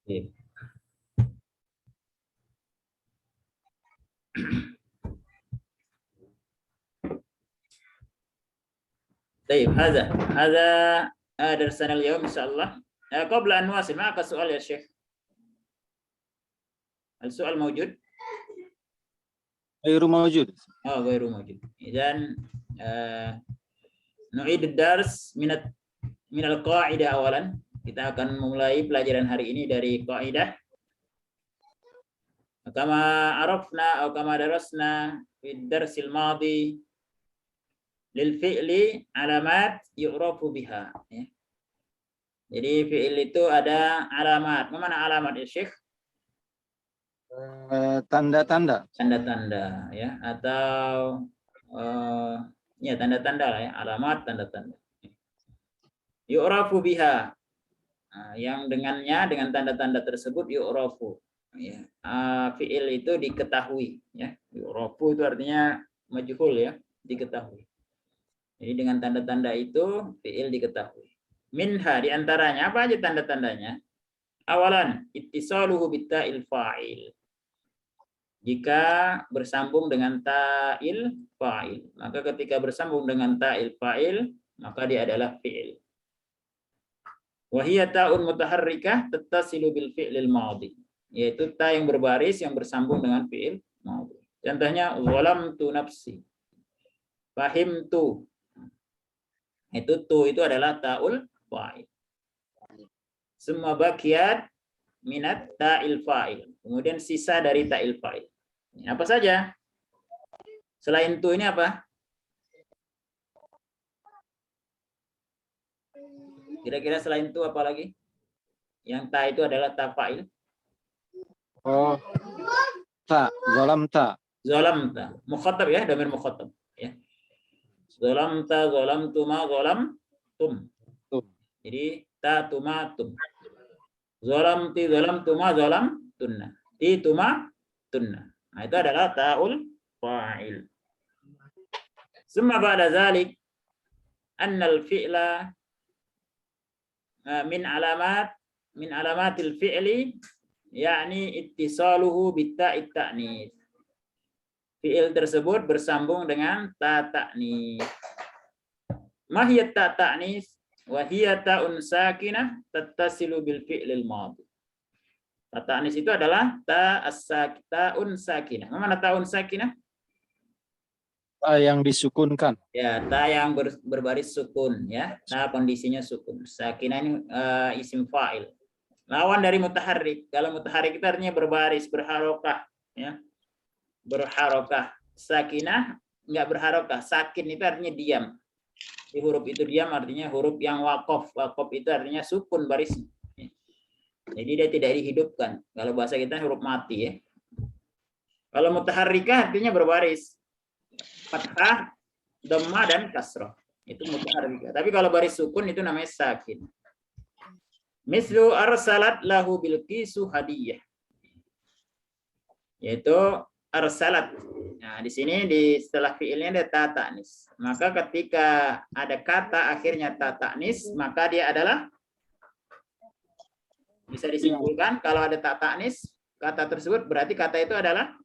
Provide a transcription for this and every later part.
Iya. طيب هذا درسنا اليوم إن شاء الله. قبل أن نواصل معك السؤال يا شيخ. السؤال موجود؟ غير موجود. غير موجود. إذن نعيد الدرس من القاعدة أولا. Kita akan memulai pelajaran hari ini dari kaidah. Kama arafna atau kama darasna fi darsil madi lil fi'li alamat yu'rafu biha. Jadi fi'il itu ada alamat. Mana alamat ya Syekh? Tanda-tanda. Tanda-tanda ya, atau ya tanda-tanda lah ya, alamat tanda-tanda. Yu'rafu biha. Yang dengannya, dengan tanda-tanda tersebut yu'rafu. Ya. Fi'il itu diketahui ya. Yu'rafu itu artinya majhul ya, diketahui. Jadi dengan tanda-tanda itu fi'il diketahui. Minha diantaranya apa aja tanda-tandanya? Awalan ittisaluhu bitta'il fa'il. Jika bersambung dengan ta'il fa'il, maka ketika bersambung dengan ta'il fa'il, maka dia adalah fi'il. Wa hiya ta'un mutaharrikah tattasilu bil fi'lil madhi, yaitu ta yang berbaris yang bersambung dengan fi'il madhi. Contohnya zalamtu nafsi, fahimtu. Itu adalah ta'ul fa'il. Semua baqiat minat ta'il fa'il. Kemudian sisa dari ta'il fa'il. Apa saja? Selain tu ini apa? Kira-kira selain itu apa lagi? Yang ta itu adalah ta fa'il. Oh, ta, zalamta. Zalamta. Mukhatab ya, dhamir mukhatab ya. Zalamta, zalamtuma, zalamtum. Jadi ta, tuma, tum. Zalamti, zalamtuma, zalamtunna. Ti, tuma, tunna. Nah, itu adalah ta'ul fa'il. Summa ba'da zalik annal fi'la min alamatil fi'li yakni ittisaluhu bitta'it ta'nis. Fi'il tersebut bersambung dengan ta ta'nis. Ma hiya ta ta'nis? Wa hiya ta'un sakinah tattasilu bil fi'lil madhi. Ta ta'nis itu adalah ta'un sakinah. Mana ta'un sakinah? Ta yang disukunkan. Ya, ta yang berbaris sukun ya. Ta kondisinya sukun. Sakinah ini isim fa'il. Lawan dari mutaharrik. Kalau mutaharrik itu artinya berbaris, berharokah ya. Berharokah. Sakinah enggak berharokah. Sakin itu artinya diam. Di huruf itu diam artinya huruf yang waqaf. Waqaf itu artinya sukun barisnya. Jadi dia tidak dihidupkan. Kalau bahasa kita huruf mati ya. Kalau mutaharrikah artinya berbaris. Fathah, dhammah dan kasrah. Itu mutaharrikah. Tapi kalau baris sukun itu namanya sakin. Mislu arsalat lahu bilqisu hadiyah. Yaitu arsalat. Nah, di sini setelah fiilnya ada ta ta'nis. Maka ketika ada kata akhirnya ta ta'nis, maka dia adalah bisa disimpulkan kalau ada ta ta'nis, kata tersebut berarti kata itu adalah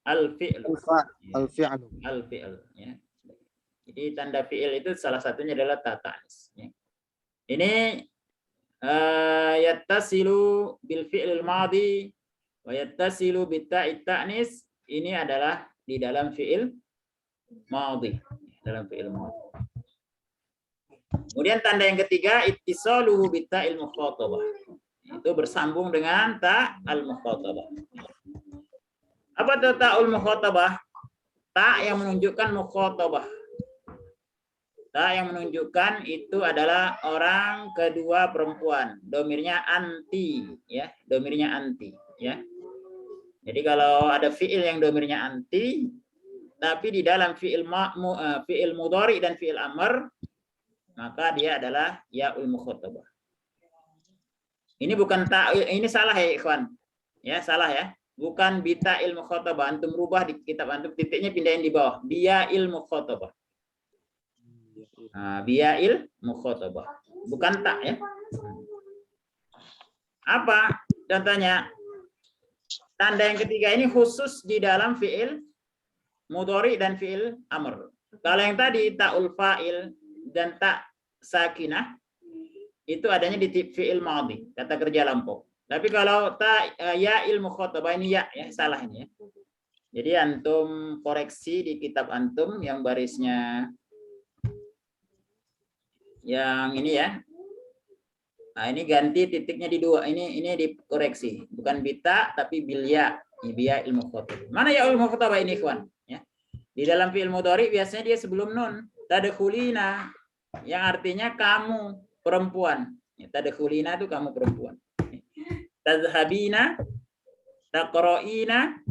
al-fi'l. Al-fi'l ya. Jadi tanda fi'il itu salah satunya adalah ta ta'nis ya. Ini yattasilu bil fi'lil madhi wa yattasilu bit ta'it ta'nis, ini adalah di dalam fi'il madhi, dalam fi'il madhi. Kemudian tanda yang ketiga ittisaluhu bit ta'il mukhatabah. Itu bersambung dengan ta al-mukhatabah. Apa itu ta'ul mukhatabah? Ta yang menunjukkan mukhatabah. Ta yang menunjukkan itu adalah orang kedua perempuan. Domirnya anti ya, domirnya anti ya. Jadi kalau ada fiil yang domirnya anti tapi di dalam fiil mudhari dan fiil amr, maka dia adalah ya'ul mukhatabah. Ini bukan ta, ini salah ya ikhwan. Ya, salah ya. Bukan bita'il mukhatabah. Antum rubah di kitab antum, titiknya pindahin di bawah. Biya'il mukhatabah. Biyail mukhatabah. Bukan tak ya. Apa contohnya? Tanda yang ketiga ini khusus di dalam fiil mudhari dan fiil amr. Kalau yang tadi ta'ul fa'il dan tak sakinah itu adanya di fiil madhi, kata kerja lampau. Tapi kalau ta ya'il mukhatabah ini ya salah ini ya. Jadi antum koreksi di kitab antum yang barisnya yang ini ya. Nah, ini ganti titiknya di 2. Ini dikoreksi, bukan bita tapi bil ya. Biya ilmu khotabah. Mana ya ilmu khotabah ini, kawan? Ya. Di dalam fi'il mudhari biasanya dia sebelum nun. Tadkhulina yang artinya kamu perempuan. Ya, tadkhulina itu kamu perempuan. Tadhhabina, taqra'ina,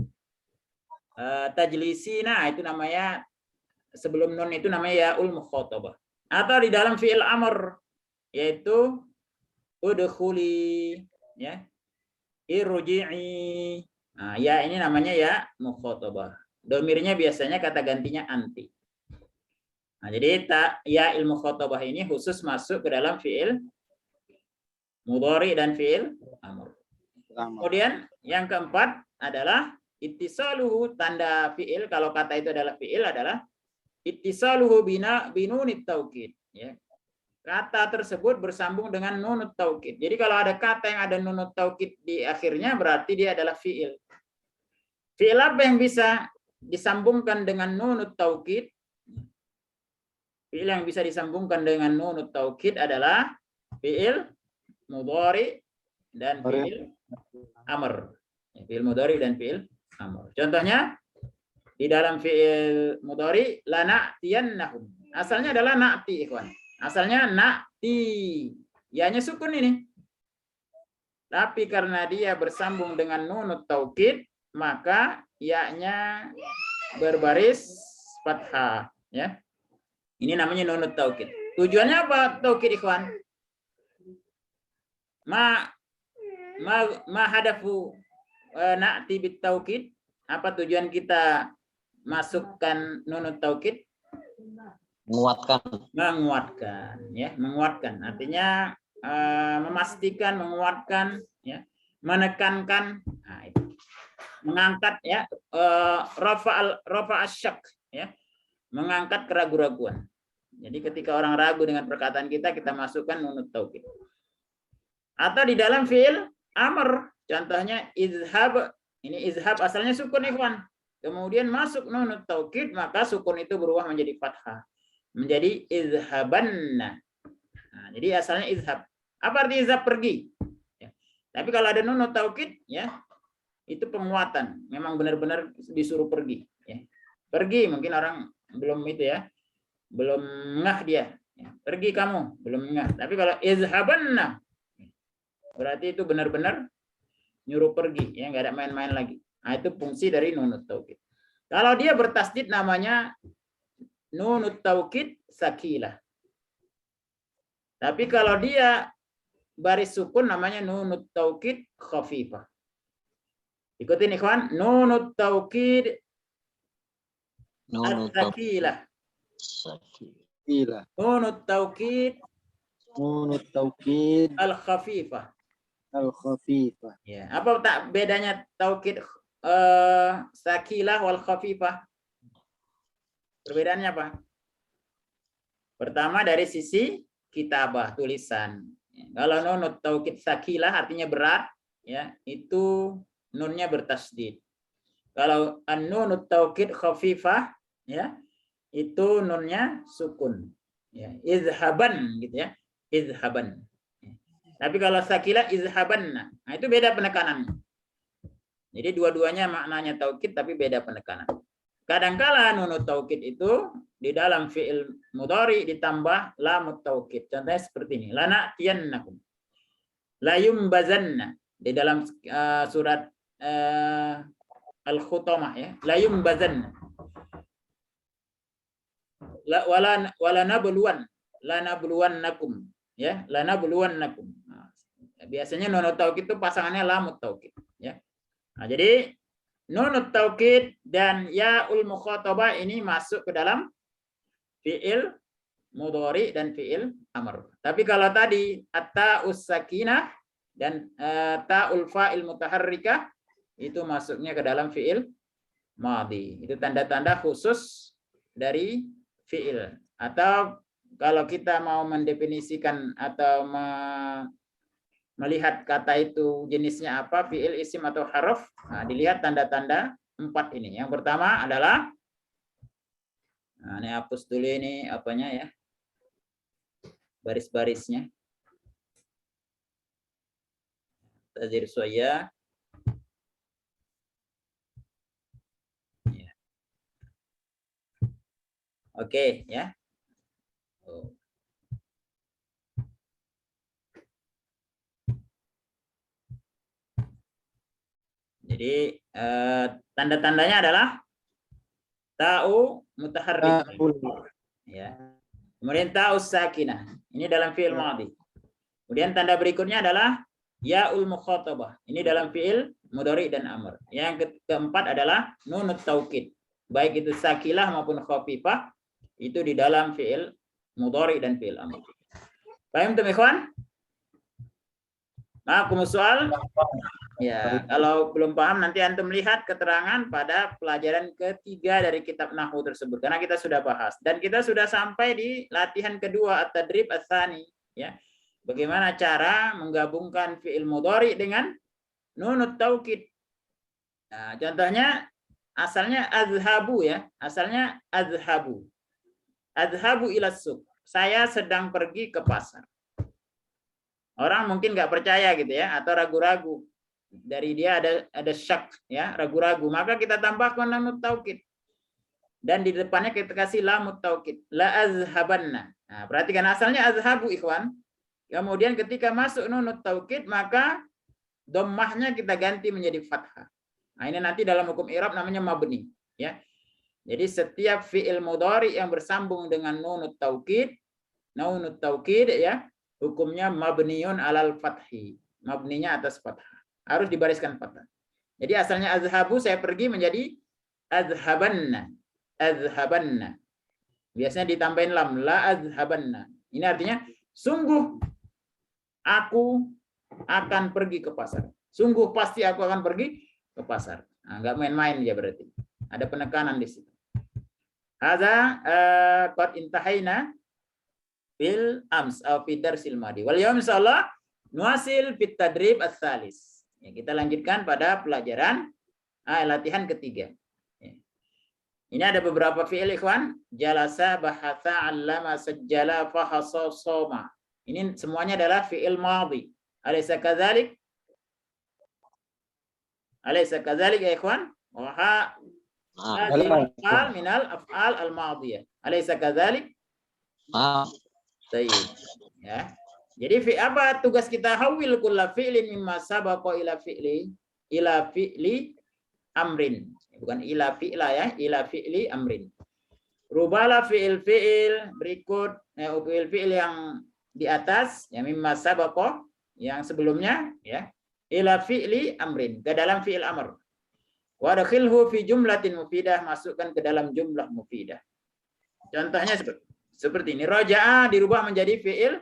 tajlisina itu namanya sebelum nun itu namanya yaul mukhatabah. Atau di dalam fi'il amr yaitu udkhuli ya. Irji'i. Nah, ya ini namanya ya mukhatabah. Domirnya biasanya kata gantinya anti. Nah, jadi ya ilmu mukhatabah ini khusus masuk ke dalam fi'il mudhari dan fi'il amr. Kemudian yang keempat adalah ittisaluhu, tanda fi'il kalau kata itu adalah fi'il adalah ittisaluhu binunit taukid ya. Kata tersebut bersambung dengan nunut taukid. Jadi kalau ada kata yang ada nunut taukid di akhirnya berarti dia adalah fi'il. Fi'il apa yang bisa disambungkan dengan nunut taukid? Fi'il yang bisa disambungkan dengan nunut taukid adalah fi'il mudhari dan fi'il amr. Fi'il mudhari dan fi'il amr. Contohnya di dalam fi'il mudhari lana'tiyannahum. Asalnya adalah na'ti, ikhwan. Asalnya na'ti. Ya-nya sukun ini. Tapi karena dia bersambung dengan nunut taukid, maka ya-nya berbaris fathah, ya. Ini namanya nunut taukid. Tujuannya apa taukid, ikhwan? Ma hadafu na'ti bit taukid? Apa tujuan kita masukkan nunut taukid? Menguatkan ya, menguatkan artinya memastikan, menguatkan ya, menekankan. Nah, itu mengangkat ya, rafa asyak ya, mengangkat keraguan-raguan. Jadi ketika orang ragu dengan perkataan kita masukkan nunut taukid. Atau di dalam fi'il amr, contohnya izhab. Ini izhab asalnya sukun, ikhwan. Kemudian masuk nunut taukid, maka sukun itu berubah menjadi fathah. Menjadi izhabanna. Nah, jadi asalnya izhab. Apa arti izhab? Pergi. Ya. Tapi kalau ada nunut taukid, ya itu penguatan. Memang benar-benar disuruh pergi. Ya. Pergi, mungkin orang belum itu ya, belum ngeh dia. Ya. Pergi kamu, belum ngeh. Tapi kalau izhabanna, berarti itu benar-benar nyuruh pergi. Ya, nggak ada main-main lagi. Nah, itu fungsi dari nunut taukid. Kalau dia bertasdid namanya nunut taukid sakilah. Tapi kalau dia baris sukun namanya nunut taukid khafifah. Ikutin, ikhwan. Nunut taukid sakilah. Nunut taukid al khafifah. Ya, apa tak bedanya taukid sakilah wal khafifah? Perbedaannya apa? Pertama dari sisi kitabah, tulisan. Kalau nunut taukid sakilah artinya berat, ya itu nunnya bertasdid. Kalau an-nunut taukid khafifah, ya itu nunnya sukun. Ya, izhaban gitu ya, izhaban. Tapi kalau sakilah izhabanna, nah itu beda penekanannya. Jadi dua-duanya maknanya taukid tapi beda penekanan. Kadangkala nunut taukid itu di dalam fi'il mudhari ditambah lamut taukid. Contohnya seperti ini. Lana'tiyannakum. La yumbazanna. Di dalam surat Al-Khutamah ya. La yumbazanna. Wala nabluwan. La nabluwannakum. Ya, la nabluwannakum. Nah, biasanya nunut taukid itu pasangannya lamut taukid. Ya. Nah, jadi nunut taukid dan yaul mukhatabah ini masuk ke dalam fi'il mudhari dan fiil amr. Tapi kalau tadi at-ta'us sakinah dan ta'ul fa'il mutaharrikah itu masuknya ke dalam fiil madhi. Itu tanda-tanda khusus dari fiil. Atau kalau kita mau mendefinisikan atau melihat kata itu jenisnya apa, fiil, isim atau harf, nah, dilihat tanda-tanda 4 ini. Yang pertama adalah, nah, ini hapus dulu ini apanya ya, baris-barisnya. Tazir soya. Ya. Oke ya. Jadi tanda-tandanya adalah ta'u mutaharrik. Ya. Kemudian ta'u sakinah. Ini dalam fi'il madhi. Kemudian tanda berikutnya adalah ya'ul mukhatabah. Ini dalam fi'il mudhari dan amr. Yang keempat adalah nunut taukid. Baik itu sakilah maupun khafifah itu di dalam fi'il mudhari dan fi'il amr. Paham tuh ikhwan? Ma'akum soal? Ya, kalau belum paham nanti antum lihat keterangan pada pelajaran ketiga dari kitab Nahwu tersebut karena kita sudah bahas dan kita sudah sampai di latihan kedua at-tadrib ats-tsani ya. Bagaimana cara menggabungkan fi'il mudhari dengan nunut taukid. Nah, contohnya asalnya azhabu ya, asalnya azhabu. Azhabu ila suq. Saya sedang pergi ke pasar. Orang mungkin nggak percaya gitu ya atau ragu-ragu. Dari dia ada syak ya, ragu-ragu, maka kita tambahkan nunut taukid. Dan di depannya kita kasih lamut taukid. La azhabanna. Nah, perhatikan asalnya azhabu ikhwan. Kemudian ketika masuk nunut taukid maka dhammahnya kita ganti menjadi fathah. Nah, ini nanti dalam hukum i'rab namanya mabni ya. Jadi setiap fi'il mudhari yang bersambung dengan nunut taukid ya, hukumnya mabniun alal fathi. Mabninya atas fathah. Harus dibariskan fathah. Jadi asalnya azhabu saya pergi menjadi azhabanna. Azhabanna. Biasanya ditambahin lam, la azhabanna. Ini artinya sungguh aku akan pergi ke pasar. Sungguh pasti aku akan pergi ke pasar. Nah, enggak main-main ya berarti. Ada penekanan di situ. Hadza qad intahaina fil ams atau fi darsil madi. Wal yaum insyaallah nuasil fit tadrib ats-tsalis. Ya, kita lanjutkan pada pelajaran latihan ketiga. Ya. Ini ada beberapa fi'il ikhwan. Jalasa, bahatha, allama, sajjala, fahasa, soma. Ini semuanya adalah fi'il madhi. Alaysa kadzalik? Alaysa kadzalik ya ikhwan? Wa hadhihi al-af'al minal af'al al-madhiyah. Alaysa kadzalik? Baik. Ya. Jadi apa tugas kita? Hawil kulla fi'lin mimma sabaqa ila fi'li amrin. Bukan ila fi'la ya, ila fi'li amrin. Rubala fi'il berikut fi'il yang di atas ya mimma sabaqa yang sebelumnya ya ila fi'li amrin ke dalam fi'il amr. Wa dakhilhu fi jumlatin mufidah, masukkan ke dalam jumlah mufidah. Contohnya seperti ini. Raja'a dirubah menjadi fi'il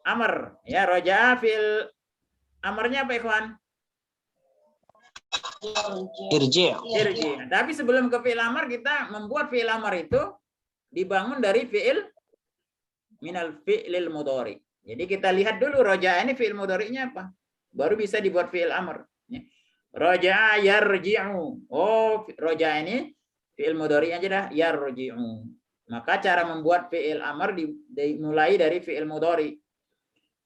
amr. Ya, raja'a fi'il amrnya apa ikhwan? Irji'. Tapi sebelum ke fi'il amr kita membuat fi'il amr itu dibangun dari fi'il minal fi'lil mudhari. Jadi kita lihat dulu raja'a ini fi'il mudhari'nya apa? Baru bisa dibuat fi'il amr. Raja'a yarji'u. Oh, raja'a ini fi'il mudhari aja dah, yarji'u. Maka cara membuat fi'il amr dimulai dari fi'il mudhari.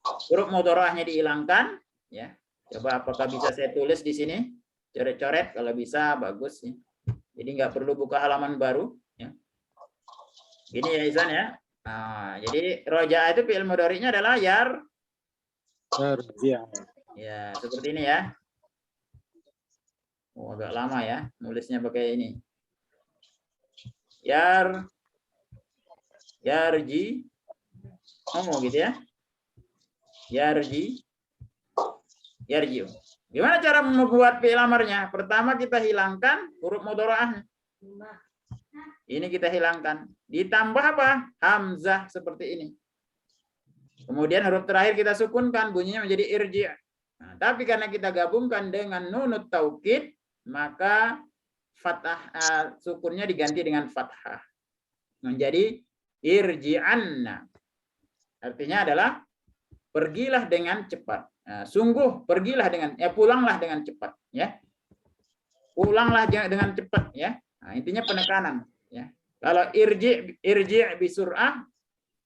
Huruf mudharahnya dihilangkan ya. Coba apakah bisa saya tulis di sini? Coret-coret kalau bisa bagus ya. Jadi nggak perlu buka halaman baru ya. Gini ya Izan ya. Nah, jadi roja itu fi'il mudhari'nya adalah ya, seperti ini ya. Oh, agak lama ya nulisnya pakai ini. Yarji. Ngomong gitu ya. Yarji. Gimana cara membuat fi'il amarnya? Pertama kita hilangkan huruf mudhara'ahnya. Ini kita hilangkan. Ditambah apa? Hamzah seperti ini. Kemudian huruf terakhir kita sukunkan, bunyinya menjadi irji'. Nah, tapi karena kita gabungkan dengan nunut taukid, maka fathah sukunnya diganti dengan fathah. Menjadi irji'anna. Artinya adalah pergilah dengan cepat. Nah, sungguh pergilah dengan pulanglah dengan cepat, ya. Pulanglah dengan cepat, ya. Nah, intinya penekanan, ya. Kalau irji' bisur'ah,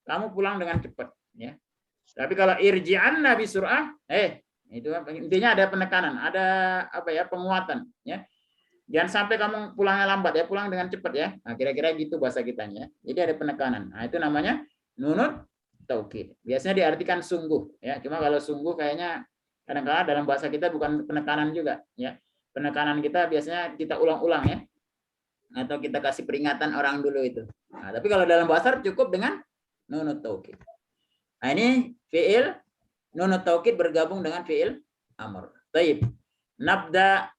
kamu pulang dengan cepat, ya. Tapi kalau irji'anna bisur'ah, itu intinya ada penekanan, ada apa ya, penguatan, ya. Jangan sampai kamu pulangnya lambat, ya, pulang dengan cepat, ya. Nah, kira-kira gitu bahasa kitanya. Jadi ada penekanan. Nah, itu namanya nunut taukid. Biasanya diartikan sungguh, ya. Cuma kalau sungguh kayaknya kadang-kadang dalam bahasa kita bukan penekanan juga, ya. Penekanan kita biasanya kita ulang-ulang, ya. Atau kita kasih peringatan orang dulu itu. Nah, tapi kalau dalam bahasa Arab cukup dengan nunut taukid. Nah, ini fi'il nunut taukid bergabung dengan fi'il amr. Taib. Nabda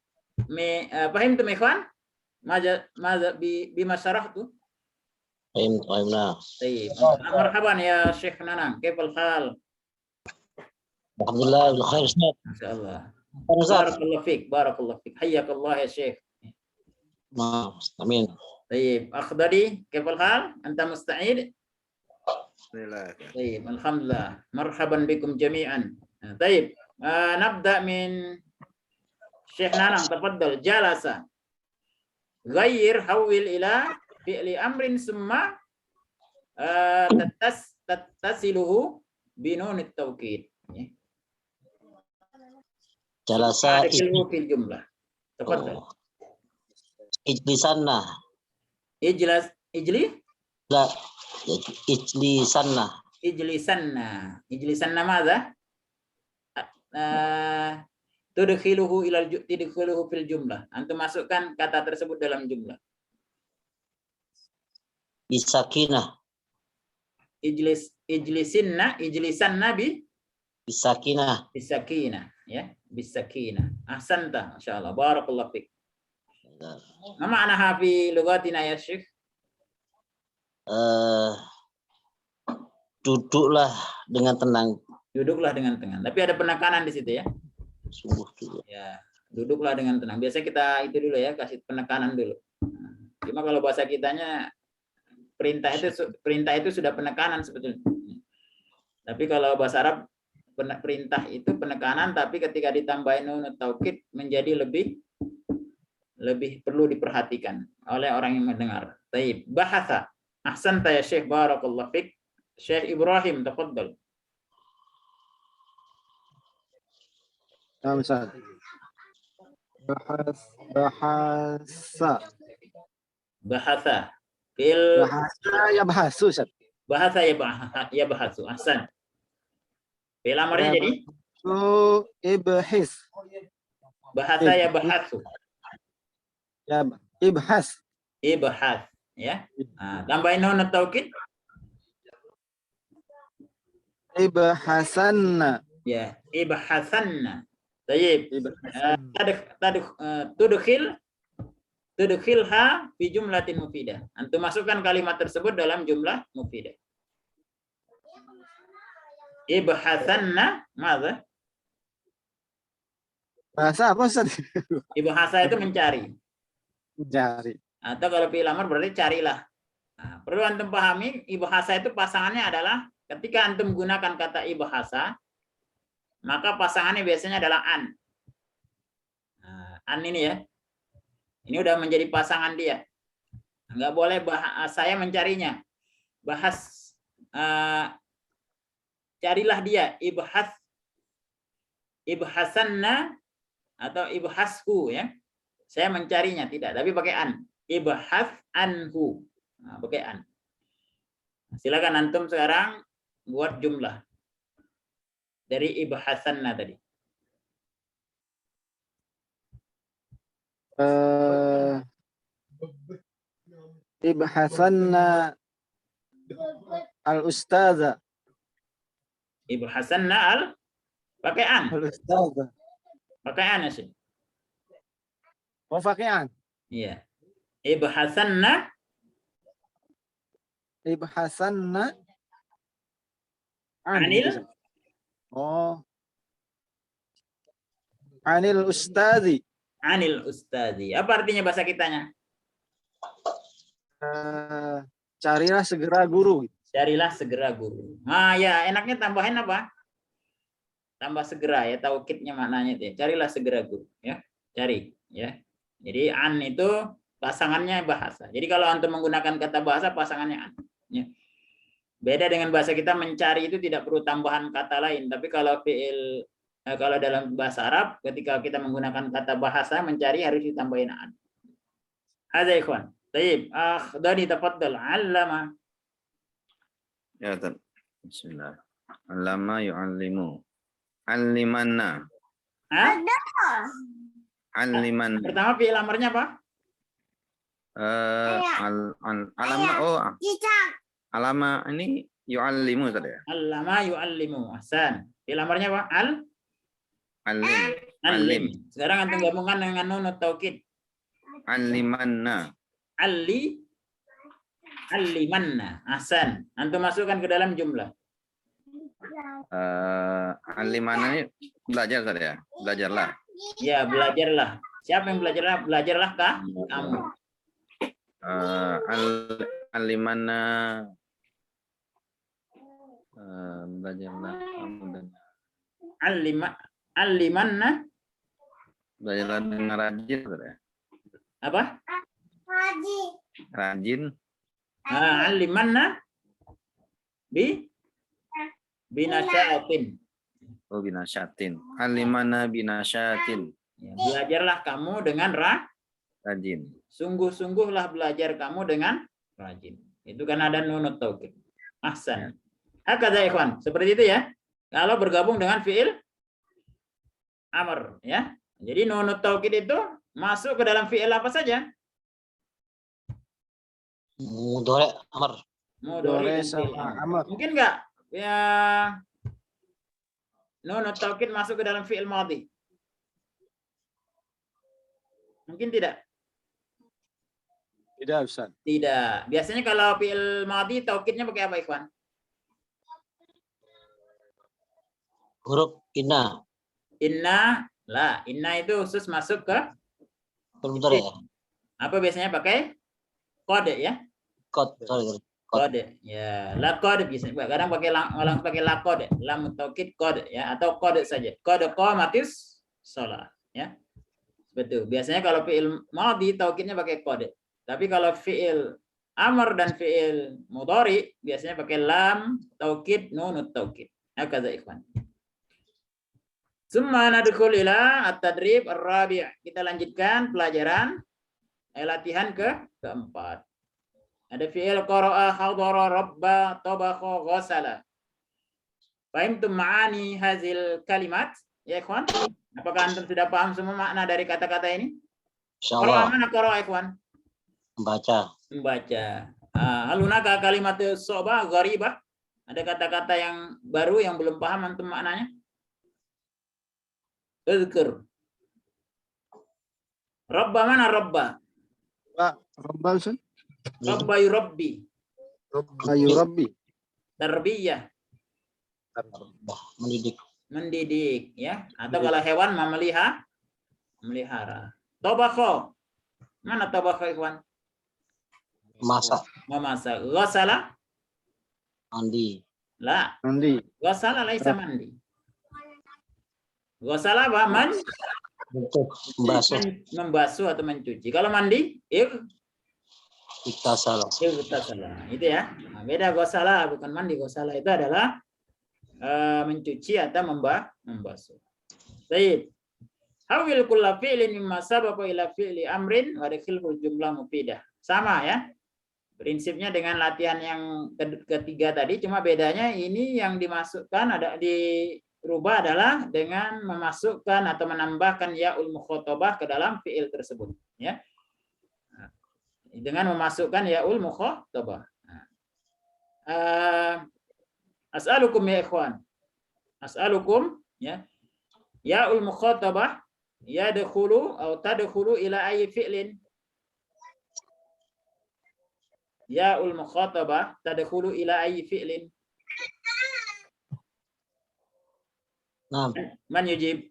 fahimtum ikhwan? Maza bima syarahtu? فهمنا. طيب مرحبا يا شيخ نانang كيف الحال الحمد لله بخير أستاذ. ما شاء الله أستاذ. بارك الله فيك بارك الله فيك حياك الله يا شيخ آمين. طيب أخضري كيف الحال أنت مستعد بسم الله. طيب الحمد لله مرحبا بكم جميعا طيب نبدأ من شيخ نانang تفضل جلس غير حول إلى فعل أمر ثم تتصله بنون التوكيد جلس أدخله في الجملة تفضل إجلسنا. اجلي لا إجلسنا. إجلسنا ماذا tudkhiluhu fil jumlah. Antum masukkan kata tersebut dalam jumlah. Bisakinah. Ijlisanna Bisakinah. bisakinah, ya, bisakinah. Ahsanta, masyaallah. Barakallahu fik. Ma ma'naha fi lughatina ya Syekh? Duduklah dengan tenang. Duduklah dengan tenang. Tapi ada penekanan di situ, ya. Sungguh dulu. Ya, duduklah dengan tenang. Biasanya kita itu dulu, ya, kasih penekanan dulu. Cuma kalau bahasa kitanya perintah itu sudah penekanan sebetulnya. Tapi kalau bahasa Arab perintah itu penekanan, tapi ketika ditambahin nunut taukid menjadi lebih perlu diperhatikan oleh orang yang mendengar. Taib. Bahasa. Ahsanta ya Syekh, barakallahu fik. Syekh Ibrahim, tafadhal. نعم أستاذ. Bahasa. Fil يبحث أستاذ. bahasa ya bahasu. Ahsan. Fil amarnya jadi إبحث. bahasa ya bahasu. إبحث. Ibhas, ya. Nah, tambahin nun taukid. إبحثنا. Ya, ibhasanna. Tayyib. إبحثنا. Tudkhilha fi jumlatin mufidah. Antum masukkan kalimat tersebut dalam jumlah mufidah. Ibhasanna madza? Bahasa apa Ustaz? Ibhasa itu mencari. Mencari. Atau kalau fi'il amr berarti carilah. Nah, perlu antum pahami, ibhasa itu pasangannya adalah ketika antum gunakan kata ibhasa, maka pasangannya biasanya adalah an. Nah, an ini, ya. Ini udah menjadi pasangan dia. Enggak boleh saya mencarinya. Bahas carilah dia, ibhasanna atau ibhashu, ya. Saya mencarinya, tidak, tapi pakai an. Ibhas anhu. Nah, pakai an. Silakan antum sekarang buat jumlah dari ibhasanna tadi. Ibhasanna al-ustadza. Ibhasanna al pakai an. Al-ustadza. Pakai an sih. Wafaqian. Iya. Ibhasanna Ibhasanna Anil? Oh. Anil ustazi. Anil ustazi. Apa artinya bahasa kitanya? Carilah segera guru. Carilah segera guru. Nah, ya enaknya tambahin apa? Tambah segera ya, taukidnya maknanya itu. Carilah segera guru ya. Cari ya. Jadi an itu pasangannya bahasa. Jadi kalau antum menggunakan kata bahasa pasangannya an ya. Beda dengan bahasa kita, mencari itu tidak perlu tambahan kata lain, tapi kalau kalau dalam bahasa Arab ketika kita menggunakan kata bahasa mencari harus ditambahin an. Hadza ikhwan. Baik, Dani tafaddal. 'allama. Ya, bismillah. Allama yu'allimu. Allimanna. Hah? Alliman. Pertama fi'il amarnya apa? Alama alama ini yu'allimu tadi ya. Allama yu'allimu. Ahsan. Fi'il amarnya apa? Alim. Alim. Sekarang antum gabungkan dengan nun taukid. Allimanna. Allimanna. Ahsan. Antum masukkan ke dalam jumlah. Allimanna ini belajar tadi ya. Belajarlah. Ya, belajarlah. Siapa yang belajarlah? Belajarlah kah? Kamu. Allimanna. Belajarlah kamu dan Allimanna. belajarlah dengan rajin tadi ya. Apa? Rajin. Allimanna binasyatin. Oh, binasyatin. Allimanna binasyatin. Ya, belajarlah kamu dengan Rajin. sungguh-sungguhlah belajar kamu dengan rajin. Itu kan ada nunut taukid. Ahsan. Hakadha ikhwan, seperti itu ya. Kalau bergabung dengan fiil amr ya. Jadi nunut taukid itu masuk ke dalam fiil apa saja? Mudhari amr. Mudhari sama amr. Mungkin enggak? Ya, nunut taukid masuk ke dalam fiil madhi. Mungkin tidak. Tidak, Ustaz. Tidak. Biasanya kalau fiil madhi taukidnya pakai apa, ikhwan? Huruf inna. Inna itu khusus masuk ke Mudhari ya. apa biasanya pakai kode ya? Sorry. Kode. Ya, laqad biasanya. Kadang pakai langsung pakai laqad, lam taukid kode ya, atau kode saja. Kode qamatis shalah ya. Betul. Biasanya kalau fiil madhi taukidnya pakai kode. Tapi kalau fiil amr dan fiil mudhari biasanya pakai lam taukid, nunut taukid. Hakadha ikhwan. Summa nadkhul ila at-tadrib ar-rabi'. Kita lanjutkan pelajaran latihan keempat. Ada fi'il qara'a, hadara, rabba, tabakha, ghasala. Fahimtum ma'ani hazil kalimat? Ya ikhwan? Apakah antum sudah paham semua makna dari kata-kata ini? Qara'a Insyaallah. mana qara'a ikhwan? Membaca. Membaca. Hal hunaka kalimat soba gharibah? Ada kata-kata yang baru yang belum paham antum maknanya? Uzkur. Rabba mana rabba? Pak, Rabba, Ustaz. Rabba yurabbi. Rabba yurabbi. Tarbiyah. Mendidik. Mendidik ya. Atau kalau hewan memelihara. Tabakha. Mana tabakha ikhwan? Masak. Memasak. Ghasala? Mandi. La. Mandi. Ghasala laisa mandi. Ghasala apa? Membasuh. Membasuh atau mencuci. Kalau mandi, Kita salah. Itu ya. Nah, beda ghasala, bukan mandi. Ghasala itu adalah mencuci atau membasuh. Baik. Hawil kulla fi'lin mimma sabaqa ila fi'li amrin wa dakhilhu jumlah mufidah. Sama ya. Prinsipnya dengan latihan yang ketiga tadi, cuma bedanya ini yang dimasukkan dirubah adalah dengan memasukkan atau menambahkan ya'ul mukhatabah ke dalam fi'il tersebut ya. Dengan memasukkan ya'ul mukhatabah. As'alukum ya ikhwan. As'alukum ya. Ya'ul mukhatabah yadkhulu atau tadkhulu ila ayyi fi'lin? Ya'ul mukhatabah tadkhulu ila ayyi fi'lin? Nah, Man yujib?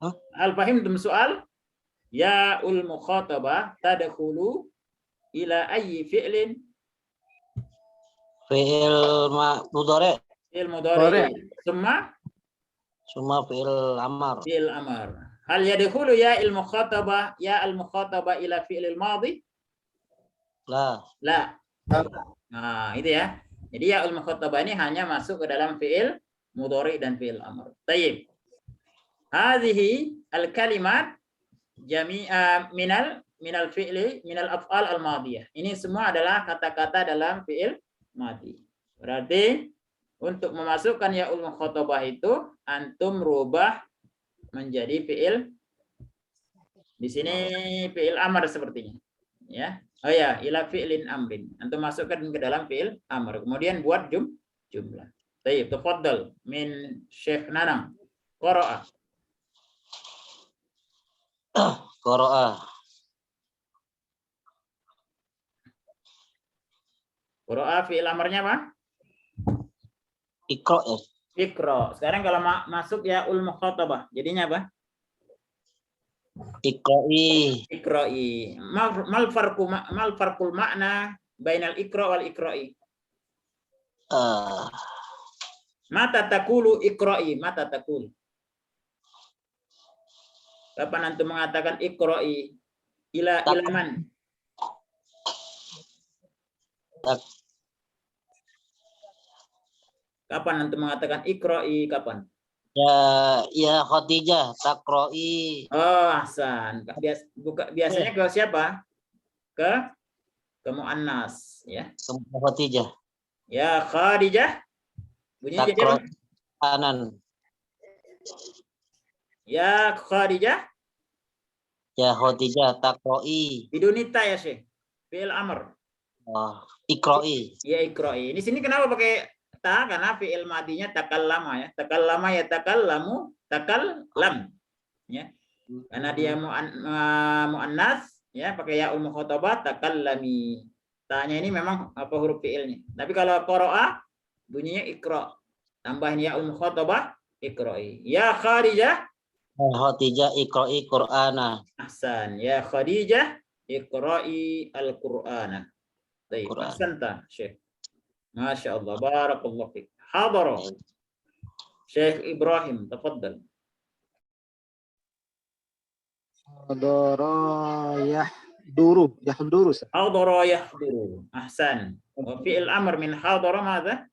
Hah? Hal fahimtum soal? Ya'ul mukhatabah tadkhulu ila ayyi fi'lin? fi'il mudhari, Fi'il Mudhari'. mudhari. semua fi'il amar. Fi'il amar. Hal yadkhulu ya'il mukhatabah ya'al mukhatabah ila fi'il madhi? Lah, La. Nah, itu ya. Jadi ya'ul mukhatabah ini hanya masuk ke dalam fi'il mudhari dan fi'il amr. Tayyib. Hadhihi al-kalimat jami'a minal fi'li minal af'al al-madiyah. Ini semua adalah kata-kata dalam fi'il madhi. Berarti untuk memasukkan ya'ul mukhatabah itu antum rubah menjadi fi'il, di sini fi'il amr sepertinya. Ya. Oh ya, ila fi'lin amrin. Antum masukkan ke dalam fi'il amr. Kemudian buat jumlah. Baik, tafaddal min Syekh Nanang. Qara'a. qara'a, Qara'a fi'il amrnya apa? ikra ya. Iqra. Sekarang kalau masuk ya ul mukhatabah, jadinya apa? Ikra'i, Iqra'i. Mal farqul makna bainal iqra wal iqra'i. Mata takulu iqra'i, mata takulu. Kapan antum mengatakan iqra'i? Ila man? Kapan antum mengatakan iqra'i? Kapan? ya Khadijah taqra'i. Oh, ahsan. Biasanya ke siapa? Ke muannas, ya. Semua Khadijah. Ya Khadijah. Bunyinya jadi apa? Kanan. Ya Khadijah. Ya Khadijah taqra'i. Bidunita ya Syekh. Fi'il amr. Ikra'i. Ya ikra'i. Di sini kenapa pakai ta? Karena fi'il madinya takallama ya. Takallama ya takallamu, takallam. Ya. Karena dia muannas ya, pakai yaul mukhatabah takallami. Ta-nya ini memang apa huruf fi'ilnya. Tapi kalau qara'a bunyinya ikra. Tambahin yaul mukhatabah ikra'i. Ya Khadijah. Ya Khadijah ikra'i Qur'ana. Ahsan. Ya Khadijah ikra'i al-Qur'ana. Baik. Ahsanta Syekh. Masya Allah. Barakallahu fiik. Hadara. Syekh Ibrahim. Tafaddal. Hadara yahduru. Yahduru. Hadara yahduru. Ahsan. Wa fi'il amr min hadara madza?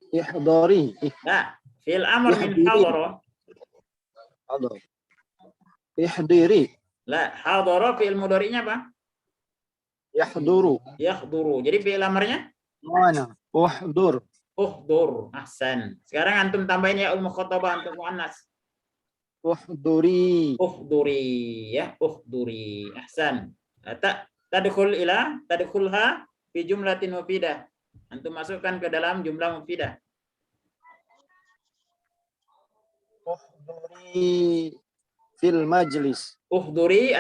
Ihdari. La. Fi'il amr min hadara. Hadar. Ihdiri. La. Hadara fi'il mudhari'nya apa? Yahduru. Yahduru. Jadi fi'il amrnya? Mana? Uhdur. Uhdur. Ahsan. Sekarang antum tambahin ya mukhatabah untuk muannas. Uhduri. Uhduri ya, uhduri. Ahsan. Tadkhulha fi jumlatin mufidah. Antum masukkan ke dalam jumlah mufidah. Uhduri fil majlis. Uhduri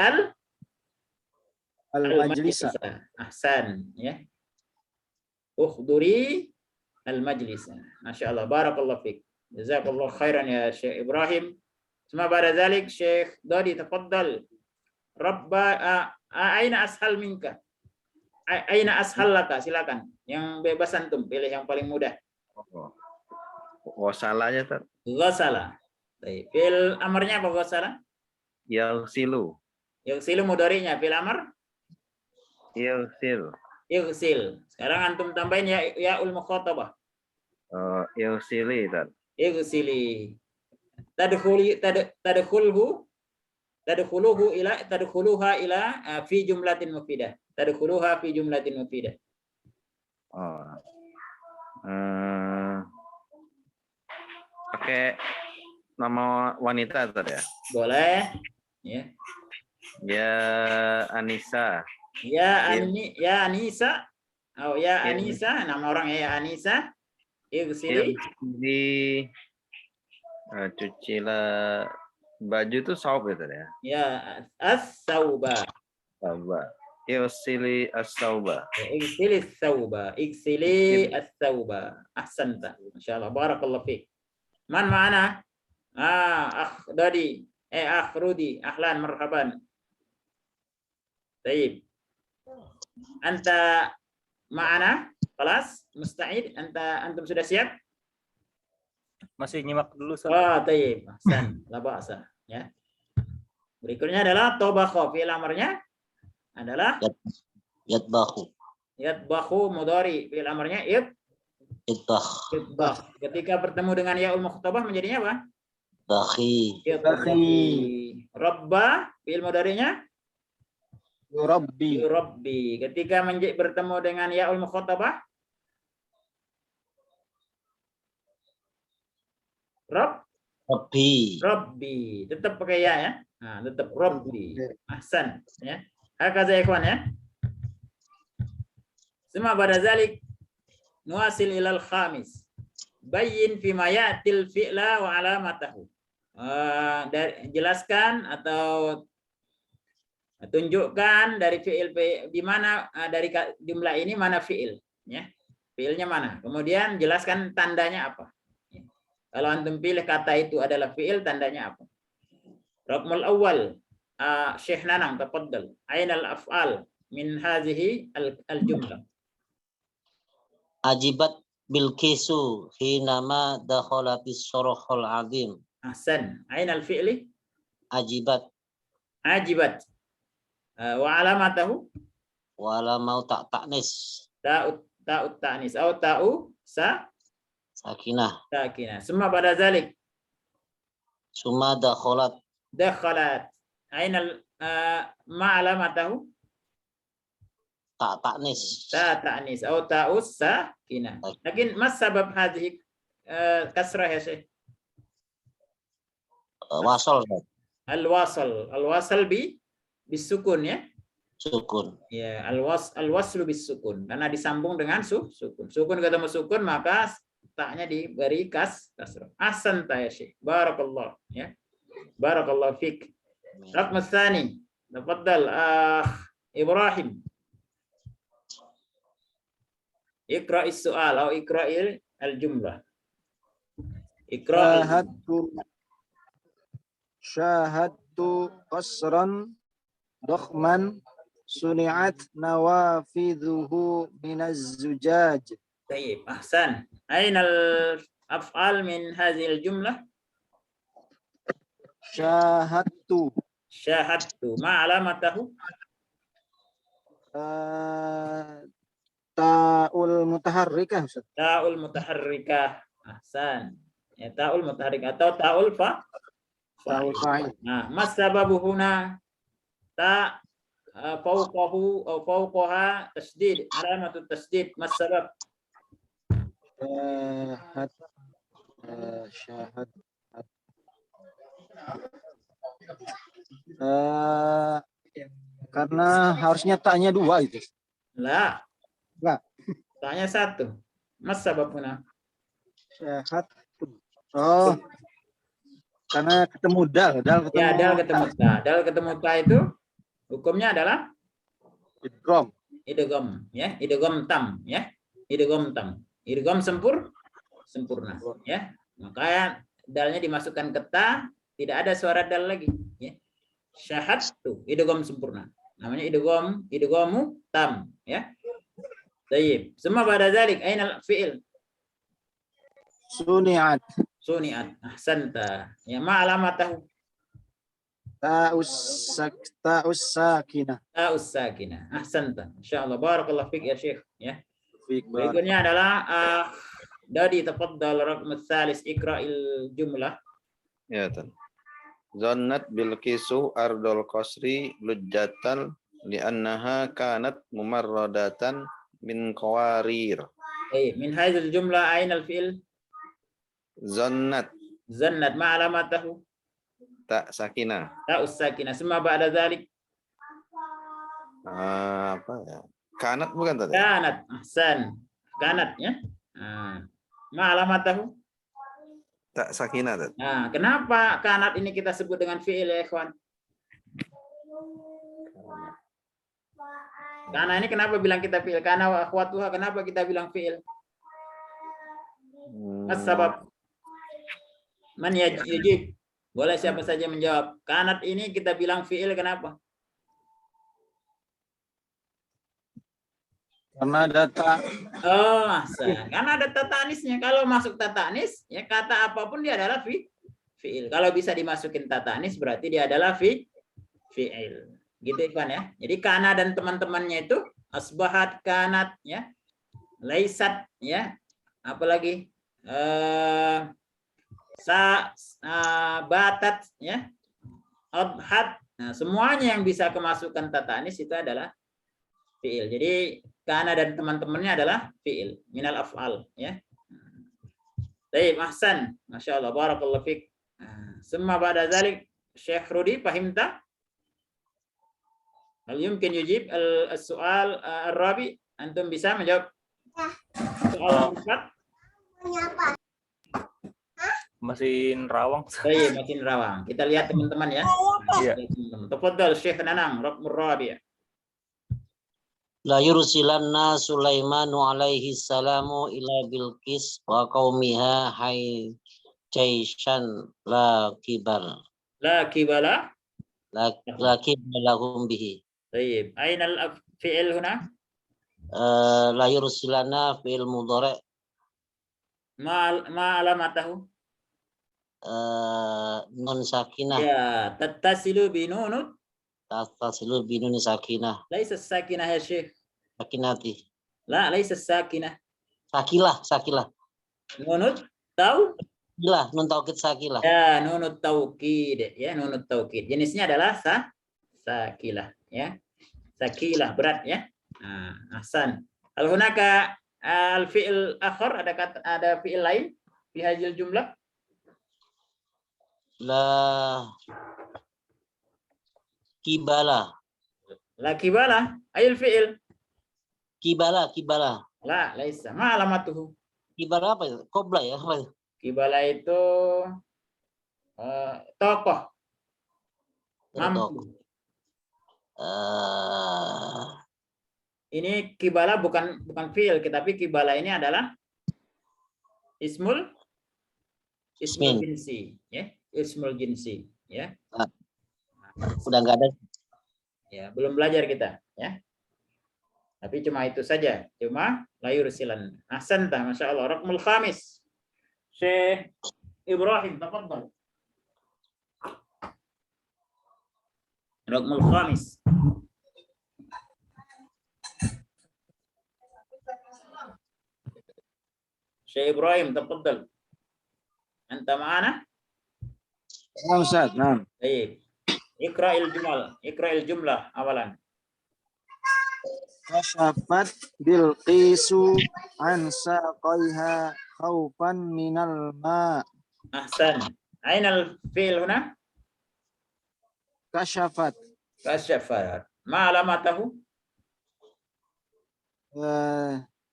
Al-majlisa. Ahsan ya. Uhduri al-majlisa. Masya Allah. Barakallahu fiik. Jazakallahu khairan ya Syekh Ibrahim. Semua pada zalik Syekh Dodi tafaddal. Aina ashal minka. Aina ashal laka, silakan. Yang bebas antum, pilih yang paling mudah. Wasala aja, Tat. Ghasala. Baik. Fil amarnya apa ghasala? Yaghsilu. Yaghsilu mudhari'nya fil amr? Yaghsil. Yaghsil. Sekarang antum tambahin ya ul mukhatabah. Yaghsili, Tat. Yaghsili. Tadkhuluha ila fi jumlatin mufidah. Tadkhuluha fi jumlatin mufidah. Pakai nama wanita tadi ya? Boleh. Ya. Ya Anissa. Ya Anissa. Oh ya Anissa, nama orang ya Anissa. Ighsili. Cucilah baju itu saub ya tadi ya. Ya, as-sauba. Sauba. Irsili as-sauba. Iksilis sauba. Iksili as-sauba. Ahsanta. Masyaallah. Barakallahu fiik. Man ma'ana? Akh Dodi. Akh Rudi. Ahlan, marhaban. Taib. Anta ma'ana? Kelas? Musta'id? Antum sudah siap? Masih nyimak dulu, Ustaz. Oh, taib. Ahsan. La ba'sa. Ya. Berikutnya adalah tobakho. Fi'il amarnya adalah Yatbahu. yatbakhu mudhari. Fi'il amarnya Itbah. yatbakh. Ketika bertemu dengan yaul mukhtabah menjadinya apa? Bakhi. Yatbakhi. Rabba. Fi'il mudhari'nya Yurabbi. yurabbi. Ketika bertemu dengan yaul mukhtabah Rabbi. Rabbi. Tetap pakai ya. Nah, tetap Rabbi. Ahsan. Ya. Hakaza ya ikhwan ya. Suma pada zalik nuasil ilal khamis. Bayyin fima ya'til fi'la wa alamatahu. Jelaskan atau tunjukkan dari fi'il di mana dari jumlah ini mana fi'il ya. Fi'ilnya mana? Kemudian jelaskan tandanya apa. Kalau antum pilih kata itu adalah fi'il, tandanya apa? Raqmul awal, Syekh Nanang, tafaddal. Ainal af'al min hazihi al-jumlah. Ajibat Bilqisu hinama dakhalatis sorokhul azim. Ahsan. Ainal fi'li? Ajibat. Ajibat. Wa alamatahu? Wala mau ta'nis. Ta'ut ta'nis. Atau ta'u Sakinah. sakinah. Semua pada zalik. Suma dakhalat. Dakhalat. Ainal ma'alamatahu? Ta'nis. Ta'nis. Atau ta'u sakinah. Lakin mas sabab hadhihi kasrah ya Syekh? Wasol. Al-wasal. Al-wasal bisukun ya. Sukun. Ya, al-waslu bisukun. Karena disambung dengan sukun. Sukun ketemu sukun maka taknya diberi kasrah. Ahsanta ya Syekh. Barakallah ya. Barakallahu fik. Raqm tsani. Tafaddal Ibrahim. Iqra'is su'al atau iqra'il al-jumlah. Iqra' Syahadtu qasran dakhman suni'at nawafidhuhu minaz zujaj. Tayyib, ahsan. Aina al-af'al min hadhihi al-jumlah? Syahadtu. Syahadtu. Ma alamatahu? Ta'ul mutaharrikah, Ustaz. Ta'ul mutaharrikah. Ahsan. Ya, ta'ul mutaharrikah atau ta'ul Ta'ul fa'il. Nah, mas sababu huna ta fawqahu atau fawqaha tasdid, alamatut tasdid. Mas sabab? Syahad. Karena harusnya taknya dua itu. La. Enggak. Taknya satu. Mas sabab huna? Syahad. Oh. Karena ketemu dal ketemu. Ya, dal ketemu ta. Dal ketemu ta itu hukumnya adalah idgham. Idgham, ya. Idgham tam, ya. Idgham tam. Idgham sempurna, ya. Maka dalnya dimasukkan ke ta, tidak ada suara dal lagi, ya. Syahadtu, idgham sempurna. Namanya idghamu tam, ya. Baik. Semua pada zalik ainal fi'il? Suni'at. Suni'at. Ahsanta. Ya, ma alamatahu? Ta'us sakinah. Ta'us sakinah. Ahsanta. Insyaallah. Barakallahu fik ya Syekh, ya. Fik. Berikutnya adalah Dadi tafaddal raqm tsalis iqra'il jumlah. Ya, Tan. Zannat Bilqisu ardul qasri lujjatan li'annaha kanat mumarradatan min qawarir. Min hadzal jumlah aina al-fi'l? Zannat. Zannat ma alamatahu? Tak sakinah. Ta'us sakinah. Semua ba'da dzalik? Apa ya? Kanat bukan tadi? Kanat. Ahsan. Kanat ya. Ma alamatahu? Tak sakinah. Tad. Nah, kenapa kanat ini kita sebut dengan fi'il ya, ikhwan? Karena ini kenapa bilang kita fi'il? Karena wa akhwatuha, kenapa kita bilang fi'il? As-sabab. Man yujib. Boleh siapa saja menjawab. Kanat ini kita bilang fi'il kenapa? Karena data Oh, ahsan. Karena ada tata anisnya. Kalau masuk tata anis, ya kata apapun dia adalah fi'il. Kalau bisa dimasukin tata anis berarti dia adalah fi'il. Gitu Ikhwan ya. Jadi kana dan teman-temannya itu asbahat, kanat ya. Laisat ya. Apalagi batat ya. Adhat. Nah, semuanya yang bisa kemasukan tata anis itu adalah fi'il. Jadi kana dan teman-temannya adalah fi'il minal af'al ya. Baik, ahsan. Masyaallah, barakallahu fik. Summa ba'da dzalik Syekh Rudi fahimta? Hal yumkin yujib al-su'al ar-rabi? Antum bisa menjawab soal 4? Mesin rawang. Baik, makin rawang. Kita lihat teman-teman ya. Iya. Tafadhal Syekh Nanang, Raqmur Rabi'. La yursilanna Sulaimanu alaihi salamu ila Bilqis wa qaumiha hay jaishan la kibar. La kibala. La kibalahum bihi. Baik. Aina al-fi'il huna? La yursilanna fi'il mudhari' Ma alamatahu? nun sakinah Ya, tattasilu bi nunut. tatasilu binun sakinah Laisa sakinah ya Syekh. sakinati. La, laisa sakinah. Sakilah. Nunut tahu? Sakilah, nun taukid sakilah. Ya, nunut taukid ya, nunut taukid. Jenisnya adalah sakilah ya. Sakilah berat ya. Nah, ahsan. Hal hunaka al-fi'il akhar, ada fi'il lain fi hadhil jumlah? La kibala. La kibala, ayil fi'il. Kibala. La, laisa. Ma alamatuhu? Kibala apa ya? Qobla ya? Apa ya? Kibala itu tokoh. Mampu. Ini kibala bukan fi'il, tapi kibala ini adalah ismul jinsi, ya. Ismul jinsi, ya. Udah enggak ada. Ya, belum belajar kita, ya. Tapi cuma itu saja, cuma layur silan. Ahsanta, Masya Allah. Raqmul khamis. Syekh Ibrahim, tafadhal. Raqmul khamis. Syekh Ibrahim, tafadhal. Anta ma'ana? Naam Ustaz, naam. Baik. Iqra'il jumlah awalan. Kasyafat Bilqisu an saqaiha khaufan minal ma. Ahsan. Ainal fi'il huna? Kasyafat Kasyafat. Ma alamatahu?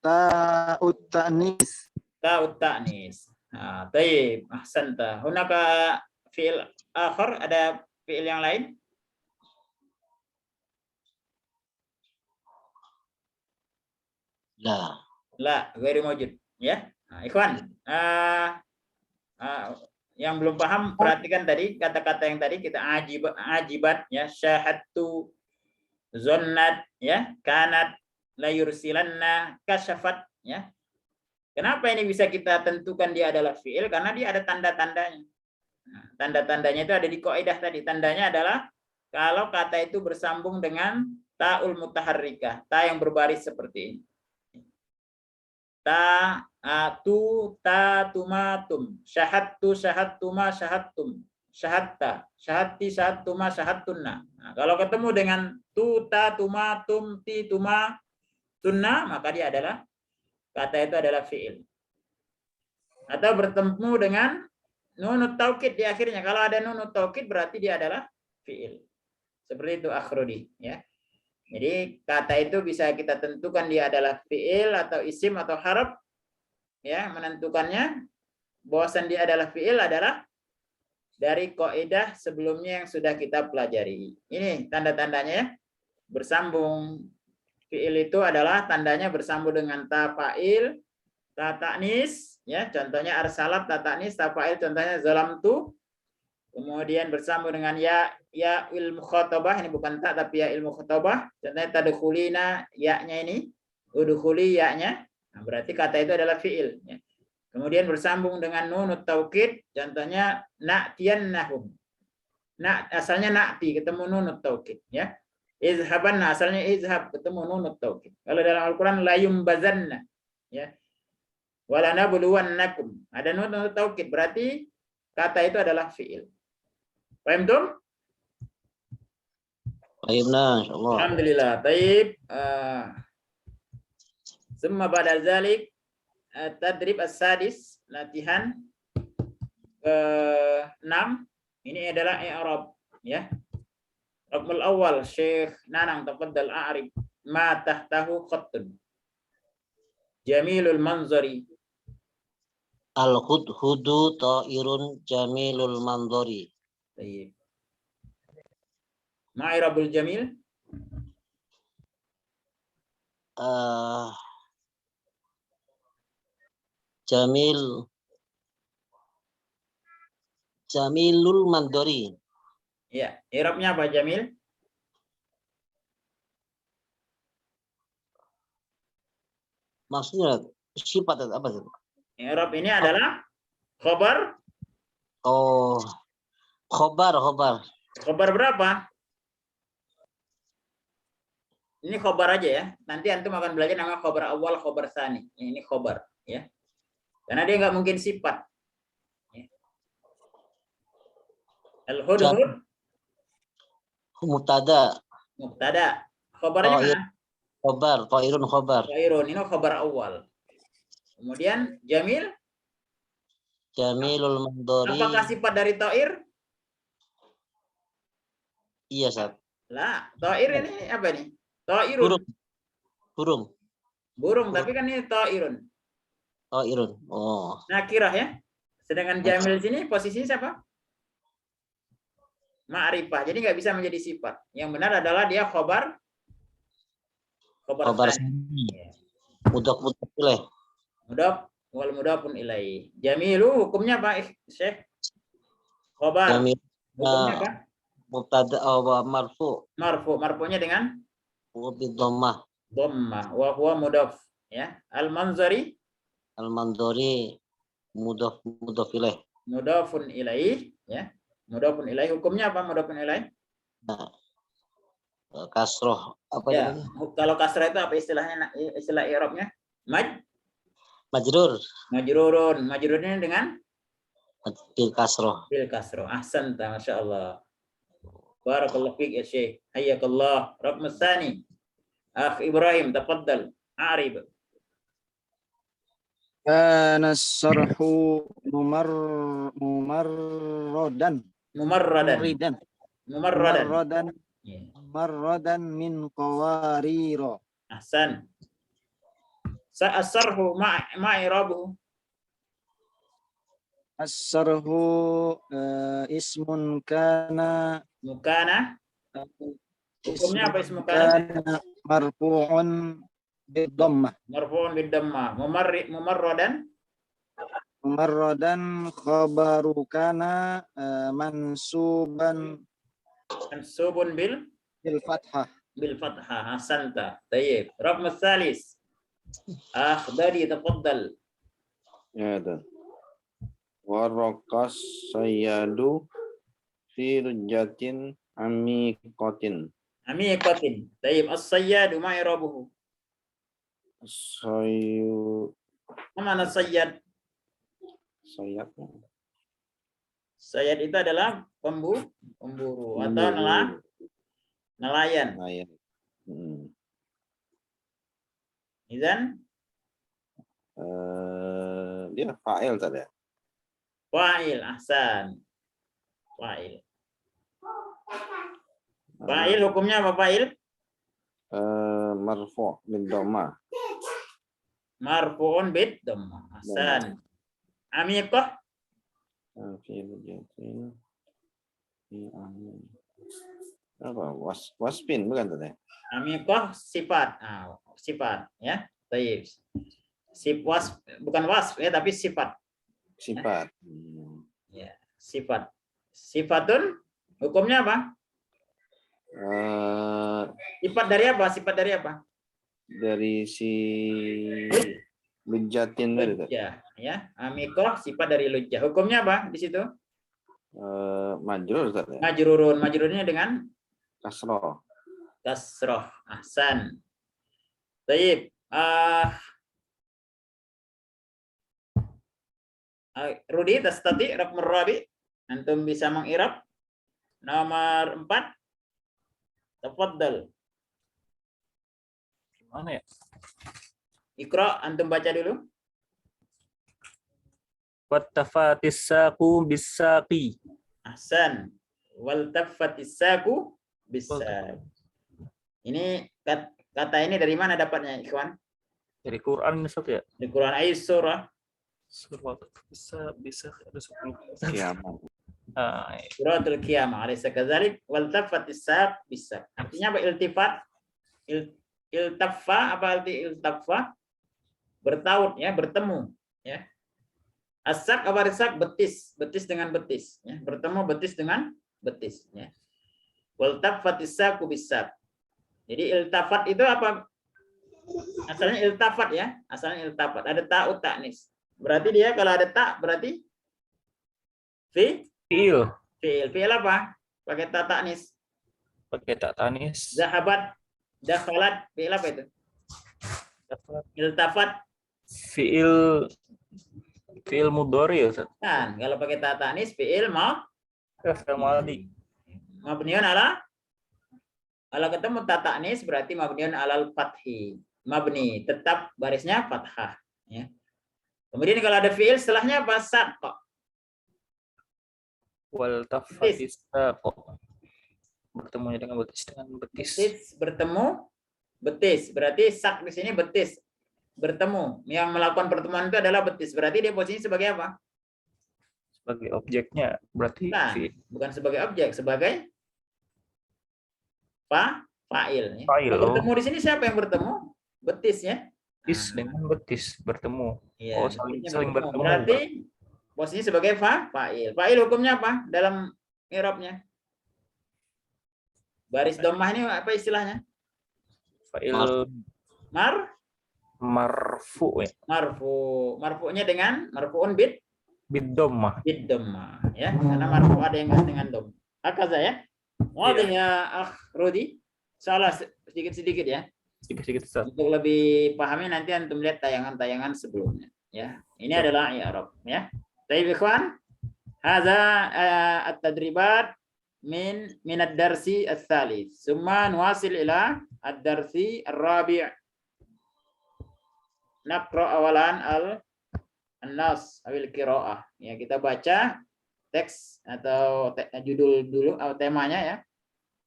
ta'ut ta'nis. Ta'ut ta'nis. Tayyib. Ahsanta. Hunaka fi'il akhar, ada fi'il yang lain? La, ghairu mawjud, ya. Ikhwan, yang belum paham perhatikan tadi kata-kata yang tadi kita ajibat ya, syahadtu, zonnat ya, kanat, la yursilanna, kasyafat ya. Kenapa ini bisa kita tentukan dia adalah fi'il? Karena dia ada tanda-tandanya. Tanda-tandanya itu ada di kaidah tadi. Tandanya adalah kalau kata itu bersambung dengan ta'ul mutaharrikah, ta yang berbaris seperti ini. Ta, tumatum, syahadtu, syahadtuma, syahadtum, syahadta, syahadti, syahadtuma, syahadtunna. Nah, kalau ketemu dengan tu, ta, tumatum, ti, tuma, tunna, maka dia adalah, kata itu adalah fi'il. Atau bertemu dengan nunut taukid di akhirnya. Kalau ada nunut taukid berarti dia adalah fi'il. Seperti itu akhrodi, ya. Jadi kata itu bisa kita tentukan dia adalah fi'il atau isim atau harf, ya, menentukannya bahwasan dia adalah fiil adalah dari kaidah sebelumnya yang sudah kita pelajari. Ini tanda-tandanya ya. Bersambung. Fiil itu adalah tandanya bersambung dengan ta fa'il, ta ta'nis, ya. Contohnya arsalat, ta ta'nis, ta fa'il, contohnya zalamtu. Kemudian bersambung dengan ya il mukhatabah, ini bukan ta tapi ya il mukhatabah. Contohnya tadkhulina, ya-nya ini, udkhuli ya-nya. Nah, berarti kata itu adalah fiil, ya. Kemudian bersambung dengan nunut taukid, contohnya na'tiyannahum. Asalnya na'ti ketemu nunut taukid, ya. Izhaban asalnya izhab ketemu nunut taukid. Kalau dalam Al-Qur'an la yumbazanna, ya. Wala nabluwannakum. Ada nunut taukid, berarti kata itu adalah fiil. Paham tuh? Baiklah, insyaallah. Alhamdulillah. Taib. Summa ba'da zalik tadrib as-sadis, latihan ke-6. Ini adalah i'rab, ya. Raqmul awal, Syekh Nanang tafaddal a'rib ma tahtahu khattun. Jamilul manzari. Al-hudhudu ta'irun jamilul manzari. Taib. Ma'irabul jamil. Jamilul manzari. Ya, i'rabnya apa Jamil? Maksudnya sifat apa itu? I'rab ini adalah khabar. Oh, khobar. Khabar berapa? Ini khabar aja ya. Nanti antum akan belajar nama khabar awal, khabar tsani. Ini khabar, ya. Karena dia nggak mungkin sifat. Ya. Al-hudhud Mubtada. mubtada. Khabarnya Oh, iya. mana? Khobar, ta'irun khobar. Khairun, ini khabar awal. Kemudian Jamil, Jamilul manzari. apakah sifat dari ta'ir? Iya, Sat. Lah, ta'ir ini apa nih? Ta'irun. Burung. Burung, tapi kan ini ta'irun. Ta'irun. Oh. Nakirah ya. Sedangkan Jamil sini posisinya siapa? Ma'rifah. Jadi nggak bisa menjadi sifat. Yang benar adalah dia khobar. Khobar tsani. mudhaf ilaih. Mudhaf wal mudhafun ilaih. Jamilu hukumnya apa, Syekh? Khobar. Jamil Hukumnya apa? mubtada marfu. Marfu'nya dengan Bi dhammah. dhammah wa huwa mudhaf, ya. Al-manzari Al-manzari mudhaf ilaih. mudhafun ilaih, ya. Mudhafun ilaih hukumnya apa mudhafun ilaih? Kasroh apa Ya, namanya? kalau kasrah itu apa istilahnya? Istilah i'rabnya? Majrur. Majrurun. Majrurnya dengan Bil kasroh. bil kasroh. Ahsanta, masyaallah. Barakallahu fiik ya Syekh. Hayyakallah. Raqm tsani. Akh Ibrahim, tafaddal. A'rib. Kana sarhu mumarradan. Mumarradan. Ya. Mumarradan min qawariro. Ahsan. As-sarhu ma'irabuhu. As-sarhu ismun kana Mukana. Hukumnya apa ismu kana? kana marfu'un bid-dhammah. Marfu'un bid-dhammah. Mumarradan. Mumarradan khabaru kana mansuban Mansubun bil fathah. fathah. Ahsanta. Tayyib. Raqm tsalis. Akhdari tafaddal. Ya ada. Warakas sayyadu fi rujatin amikatin. Amikatin. Tayyib. As-sayyadu ma'irabuhu. Sayu Mana sayyad? sayap. Sayyad itu adalah pemburu atau nelayan. Ayat. Izan Dia fa'il tadi. fa'il. Ahsan. Fa'il. Fa'il hukumnya apa fa'il? Marfu' bin dhammah. Marfu'un bid dhammah. Ahsan. Amiqah. Apa? Waspin bukan tadi? Amiqah sifat. Sifat ya. Baik. Bukan wasf ya, tapi sifat. Sifat. Ya, sifat. Sifatun hukumnya apa? Sifat dari apa? Sifat dari apa? Dari si Lujatin tadi. Lujjah, ya. Amiqah sifat dari lujjah. Hukumnya apa di situ? Majrur Ustaz ya? Majrurun. Majrurnya dengan Kasroh. kasroh. Ahsan. Baik. Rudi, tastati raqmur rabi. Antum bisa mengirab nomor 4. Tafadhal. Gimana ya? Iqra, antum baca dulu. Wattafatis saqu bisaqi. Ahsan. Wal taffatis saqu bisaq. Ini kata ini dari mana dapatnya, ikhwan? Dari Quran ini Ustaz ya. Di Quran ayat surah Surah bisa ada 10. Kiamat. Suratul Qiyamah. Alaysa kadzalik wal taffatis saq bisaq. Artinya apa iltifat? Iltaffa apa arti iltaffa? Bertaut ya, bertemu ya. Asak apa risak? Betis, betis dengan betis ya. Bertemu betis dengan betis ya. Wal taffatis saqu bisaq. Jadi iltafat itu apa? Asalnya iltafat ya, asalnya iltafat. Ada ta'ut ta'nis. Berarti dia kalau ada ta berarti fi'il. Fi'il apa? Pakai ta ta'nis. Pakai tak tanis. Zahabat, dakhalat, fi'il apa itu? Iltafat. Fi'il mudhari ya Ustaz. Kan kalau pakai ta ta'nis fi'il Fi'il madhi. mabniun ala, kalau ketemu ta ta'nis berarti mabniun alal fathi. Mabni tetap barisnya fathah ya. Kemudian kalau ada fi'il setelahnya apa? Saqqa. Wal tafatis saqu. Bertemunya dengan betis Betis bertemu betis. Berarti sak di sini betis. Bertemu. Yang melakukan pertemuan itu adalah betis. Berarti dia posisinya sebagai apa? sebagai objeknya. Berarti Bukan sebagai objek, sebagai fa'il. Fa'il, Kalau bertemu di sini siapa yang bertemu? Betis ya. betis dengan betis bertemu. Iya, Saling bertemu. Berarti posisinya sebagai fa'il. Fa'il hukumnya apa dalam i'rabnya? Baris dhammah ini apa istilahnya? Fa'il marfu ya. Marfu'nya dengan marfu'un bid Bid-dhammah. ya. Karena marfu ada yang dengan dom. Hakaza ya. Wadih ya Rudi. Salah sedikit-sedikit ya. Sedikit-sedikit Ustaz. Untuk lebih pahami nanti antum lihat tayangan-tayangan sebelumnya ya. Ini adalah i'rab ya. Baik ikhwan, hadza at-tadribat min ad-darsi ats-tsalits. Tsumma nuwasil ila ad-darsi ar-rabi'. Naqra awalan an-nas awil qiraah. Ya, kita baca teks atau judul dulu atau temanya ya.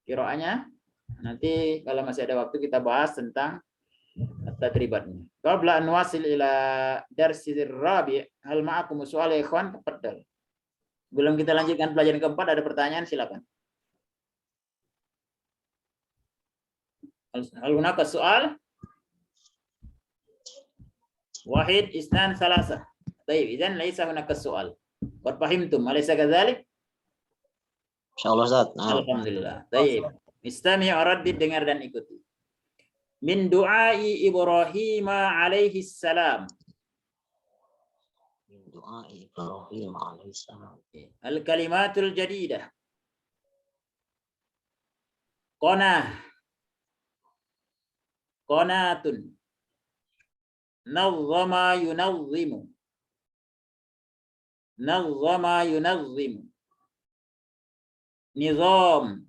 Qiraahnya. Nanti kalau masih ada waktu kita bahas tentang tadribatnya. Qabla an wasil ila darsi rabi' hal ma'akum su'al ya ikhwan? Tafadhal. Belum kita lanjutkan pelajaran keempat, ada pertanyaan silakan. Hal hunaka soal? Wahid, isnan, salasa. Baik, idzan laisa hunaka soal. Qad fahimtum, alaysa kadzalik? Insyaallah Ustaz. Alhamdulillah. Baik. Istami' raddid, dengar dan ikuti. Min du'ai Ibrahim alaihi salam. Min doa Ibrahim alaihissalam. Al-kalimatul jadidah. Qanah. Qanatun. Nazzama yunazzimu. Nazzama yunazzimu. Nizam.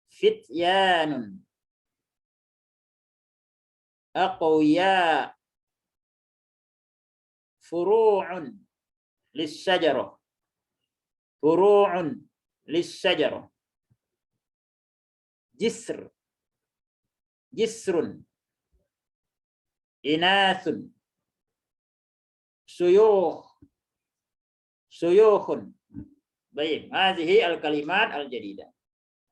Fityanun. Aqwiya. Furu'un lissajarah. Furu'un lissajarah. Jisr. Jisrun. Inathun. suyukh, suyukhun. Baik, hadhihi al-kalimat al-jadidah.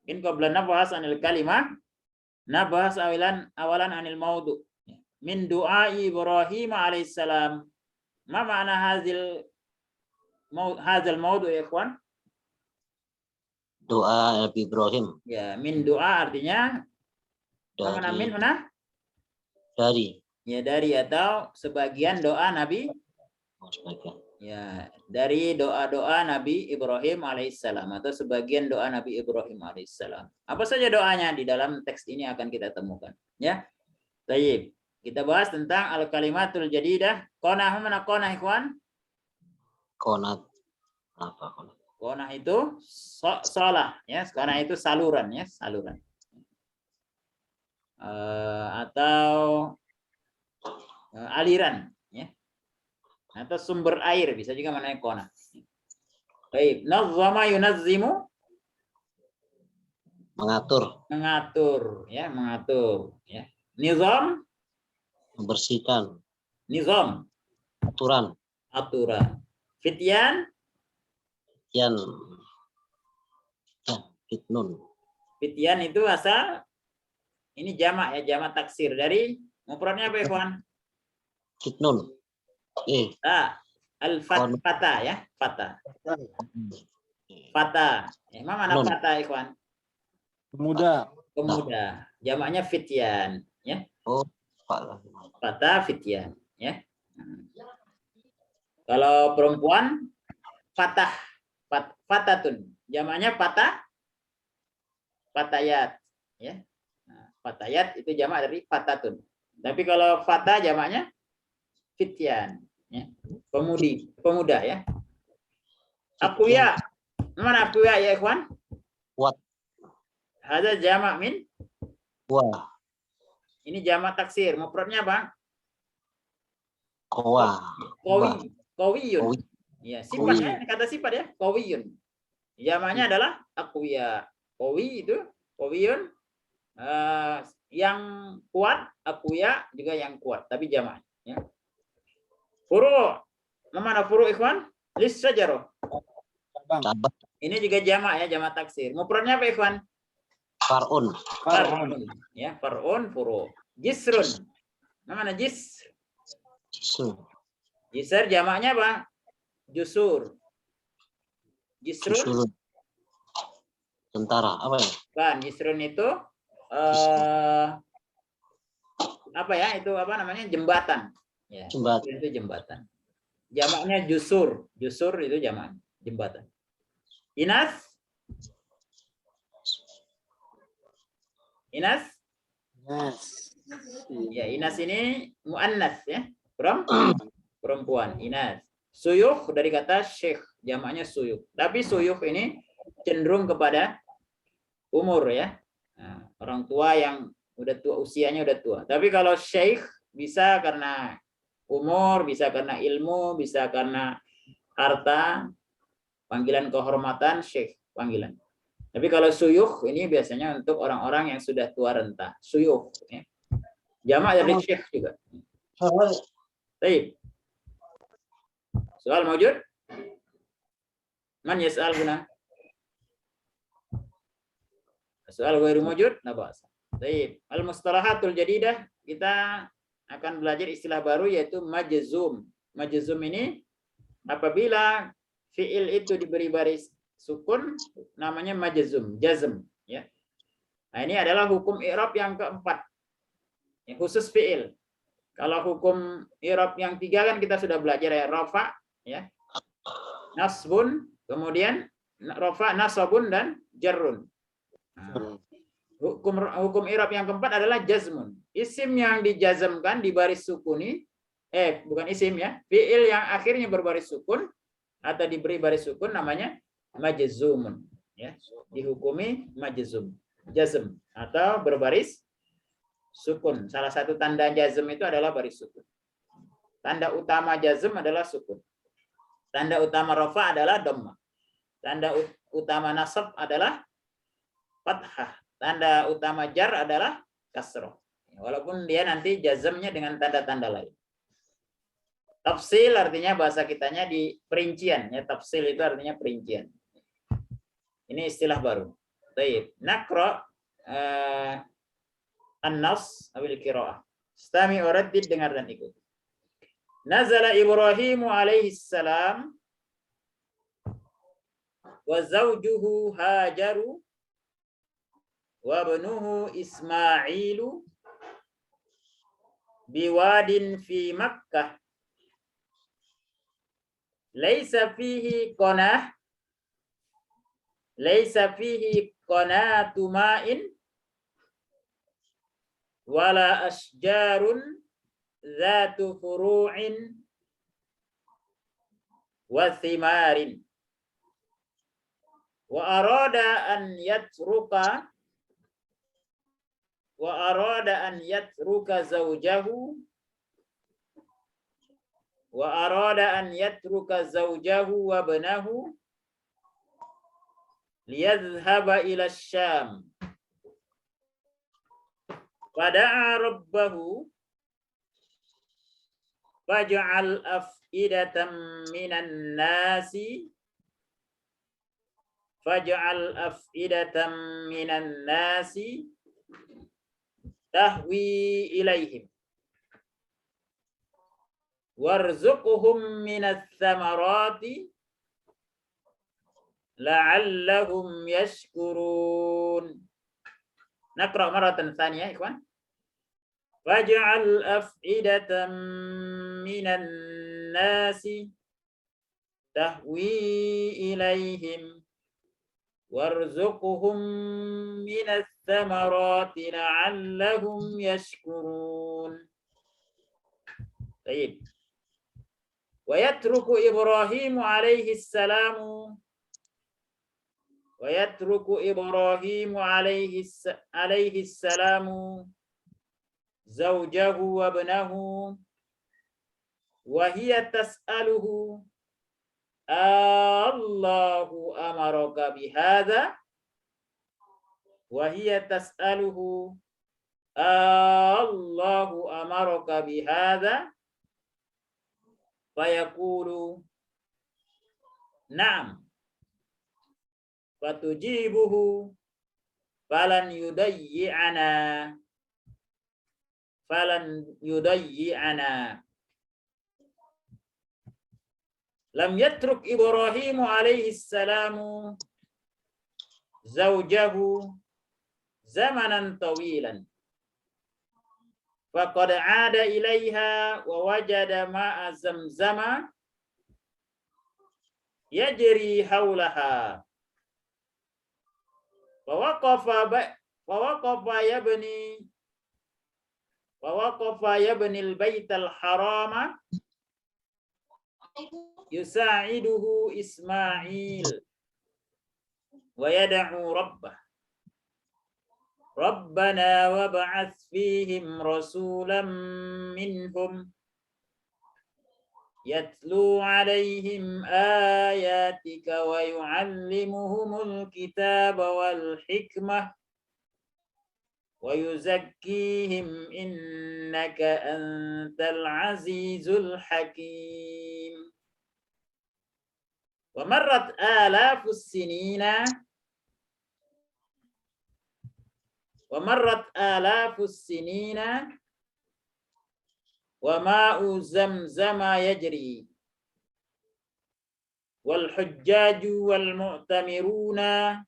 In qabla nabahas anil kalimah, nabahas awalan anil maudu. Min doa Ibrahim alaihissalam. Ma makna hazal maudu ya ikhwan? Doa Nabi Ibrahim. Ya, min doa artinya mana min mana? Dari. Ya, dari atau sebagian doa Nabi. Sebagian. Ya, dari doa-doa Nabi Ibrahim alaihissalam atau sebagian doa Nabi Ibrahim alaihissalam. Apa saja doanya di dalam teks ini akan kita temukan. Ya, baik. Kita bahas tentang al-kalimatul jadidah. Qonah mana qonah ikhwan? Konat. Apa konat? Qonah itu sholah. Ya, qonah itu saluran. Ya, saluran. Atau aliran. Ya. Atau sumber air. Bisa juga maknanya qonah. Baik. Nazzama yunazzimu. Mengatur. Mengatur. Ya, mengatur. Ya. Nizam. Membersihkan. Nizam. Aturan. Aturan. Fityan. Yan. Ya, fitnun. Fityan itu asal ini jamak ya, jamak taksir dari mufradnya apa ikhwan? Fitnun. Al-fata ya, fata. Fata. Mana Nun. fata ikhwan? Pemuda. Pemuda. Jamaknya fityan ya. Oh, Pak. Fata fityan ya. Kalau perempuan fatah, fatatun. Jamaknya fatah, fatayat ya. Nah, fatayat itu jamak dari fatatun. Tapi kalau fatah jamaknya fityan ya. Pemudi, pemuda ya. Akuya. Mana akuya ya ikhwan? Kuat. Ada jamak min. Wah. Ini jamak taksir. Mufradnya apa? Kowa. Qawi, qawiyun. Qawi. Ya, sifat ya, kata sifat ya, qawiyun. Jamaknya adalah aqwiya. Qawi itu qawiyun yang kuat, aqwiya juga yang kuat, tapi jamak ya. Furu. Mana furu ikhwan? Lis sajarah. Cabang. Ini juga jamak ya, jamak taksir. Mufradnya apa ikhwan? Farun. Far'un. Ya, far'un furu. Jisrun. Mana jisr? Jisr. Jisr jamaknya apa? Jusur. Jisrun. Jisrun. Tentara. Apa ya? Kan, jisrun itu apa ya? Itu apa namanya? Jembatan. Ya, Jembatan. itu jembatan. Jamaknya jusur. Jusur itu jamak jembatan. Inas? Inas? Yes. Ya, Inas ini muannas ya. Perempuan. Inas. Suyukh dari kata syekh, jamaknya suyukh. Tapi suyukh ini cenderung kepada umur ya. Nah, orang tua yang udah tua, usianya udah tua. Tapi kalau syekh bisa karena umur, bisa karena ilmu, bisa karena harta, panggilan kehormatan syekh, panggilan. Tapi kalau suyukh ini biasanya untuk orang-orang yang sudah tua renta. Suyukh ya. Jamak dari syekh juga. Baik. Soal mawjud? Man yas'al guna? Soal ghairu mawjud? Nah, bahasa. Baik. Al-mustalahatul jadidah, kita akan belajar istilah baru yaitu majzum. Majzum ini apabila fiil itu diberi baris sukun namanya majzum, jazm ya. Nah, ini adalah hukum i'rab yang keempat. Ya, khusus fiil. Kalau hukum i'rab yang 3 kan kita sudah belajar ya, rafa ya. Nasbun, kemudian rafa, nasabun dan jarrun. Nah, hukum i'rab yang keempat adalah jazmun. Isim yang dijazmkan di baris sukuni, bukan isim ya, fiil yang akhirnya berbaris sukun atau diberi baris sukun namanya majzumun ya. Dihukumi majzum, jazm atau berbaris sukun. Salah satu tanda jazm itu adalah baris sukun. Tanda utama jazm adalah sukun. Tanda utama rafa adalah dhammah. Tanda utama nasab adalah fathah. Tanda utama jar adalah kasroh. Walaupun dia nanti jazmnya dengan tanda-tanda lain. Tafsil artinya bahasa kitanya di perincian, ya. Tafsil itu artinya perincian. Ini istilah baru. Baik, nakra an-nas awil qiraah. Stami uraddid, dengar dan ikut. Nazala Ibrahim alaihi salam wa zawjuhu Hajaru wa ibnuhu Ismailu biwadin fi Makkah laisa fihi qanah laisa fihi qanatu ma'in wala asjarun zatu furu'in wa thimarin wa arada an yatruka zawjahu wa banahu liyadhhaba ila Syam. Fada'a rabbahu faj'al af'idatan minan nasi tahwi ilaihim warzuqhum minats thamarati la'allahum yashkurun. Naqra maratan tsaniyah, ikhwan. Faj'al af'idatan minan nasi tahwi ilaihim warzuqhum minats thamarati la'allahum yashkurun. Baik. Wa yatruku Ibrahim alaihi salamu zawjahu wa ibnahu wa hiya tas'aluhu Allahu amaraka bihadza fayaqulu na'am fatujibuhu falan yudayyi'ana. Lam yatruk Ibrahim alaihi salamu zawjahu zamanan tawilan faqad 'ada ilaiha wa wajada ma'a zamzama yajri haulaha fawaqafa yabni al-baital harama yusa'iduhu Ismail wa yad'u rabbah Rabbana wab'ats fihim rasulan minhum yatlu 'alaihim ayatika wa yu'allimuhumul kitaba wal hikmah wa yuzakkihim innaka antal azizul hakim. Wa marrat alafus sinina wa ma'u zamzama yajri wal hujjaju wal mu'tamiruna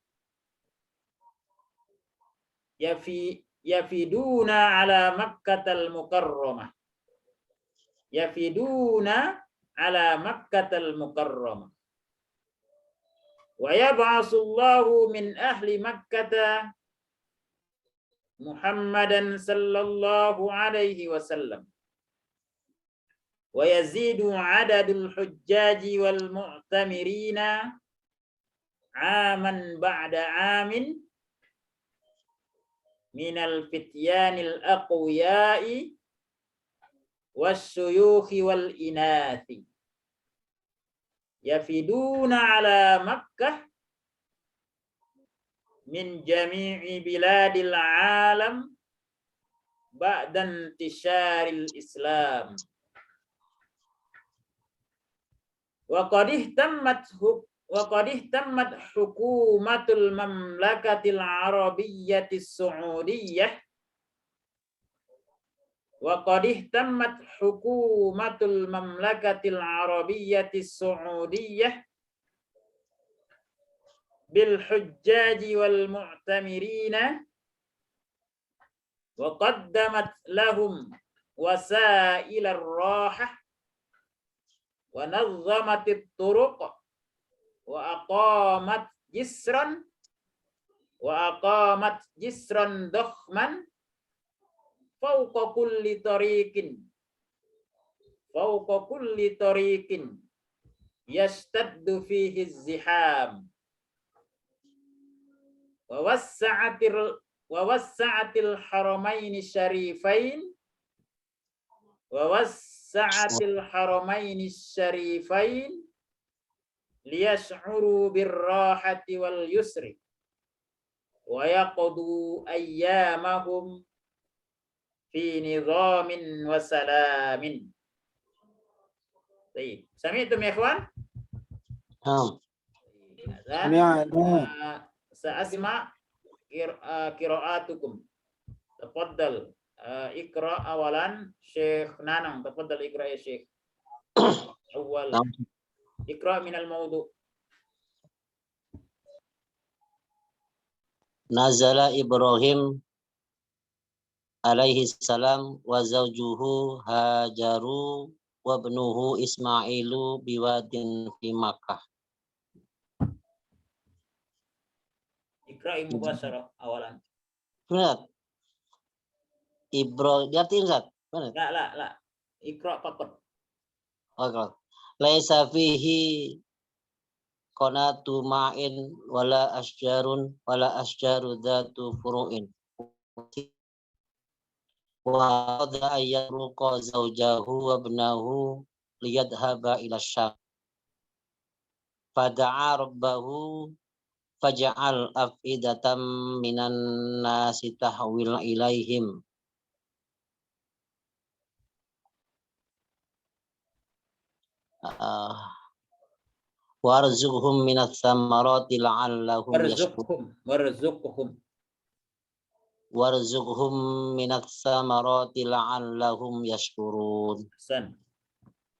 yafiduna ala Makkatal Mukarramah wa yab'asullahu min ahli Makkata Muhammadan sallallahu alaihi wasallam wa yazidu adadul hujjaji wal mu'tamirina aman ba'da amin minal fityanil aqwiya'i wasyuyukhi wal inathi yafiduna ala Makkah min jami'i biladil alam ba'dan intisyaril Islam. Wa qad ihtammat hukumatul mamlakatil arabiyyatis su'udiyyah wa qad ihtammat hukumatul mamlakatil arabiyyatis su'udiyyah bil hujjaji wal mu'tamirina wa qaddamat lahum wasailar rahah wa nazzamatit turuq wa aqamat jisran dakhman fawqa kulli tariqin yashtaddu fihi az-ziham wa wassa'atil haramaini syarifain liyash'uru birrahati wal yusri wa yaqdu ayyamahum fi nizamin wa salamin. Baik, sami'tum ya ikhwan? Sa'asma qira'atukum. Tafaddal ikra awalan Syekh Nanang, tafaddal ikra ya Syekh. Awal. Ikra minal mawdu. Nazala Ibrahim alaihi salam wa zawjuhu Hajaru wa ibnuhu Ismailu biwadin fi Makkah. Ikra mubasyarah awalan. Benar. Ibrahim diartiin Ustaz? Benar. La. Ikra faqat. Oke. Laisa fihi qanatu ma'in wala asjarun wala asjaru dzatu furu'in. Wa hadha ayyruqa zawjahu wa ibnahu liyadhhaba ila Syam. Fada'a rabbahu faj'al af'idatam minan nasi tahwil ilaihim. Warzuqhum minas samarati la'allahum yashkurun. Warzuqhum minas samarati la'allahum yashkurun.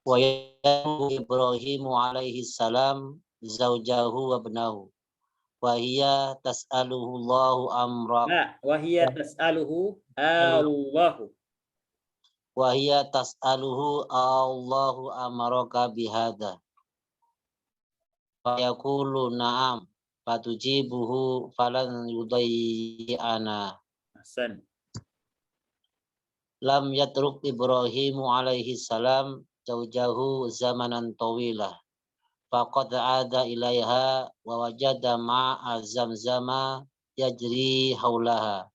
Wa yaqulu Ibrahim alaihi salam zawjahu wa ibnahu wa hiya tas'aluhu Allahu amra. Wa hiya tas'aluhu Allahu. Wa hiya tas'aluhu Allahu amaraka bihadza. Fa yaqulu na'am fatujibuhu falan yudayyi'ana. Hasan. Lam yatruk Ibrahim alaihi salam zawjahu zamanan tawilah. Faqad ada ilaiha wa wajada ma'a zamzama yajri haulaha.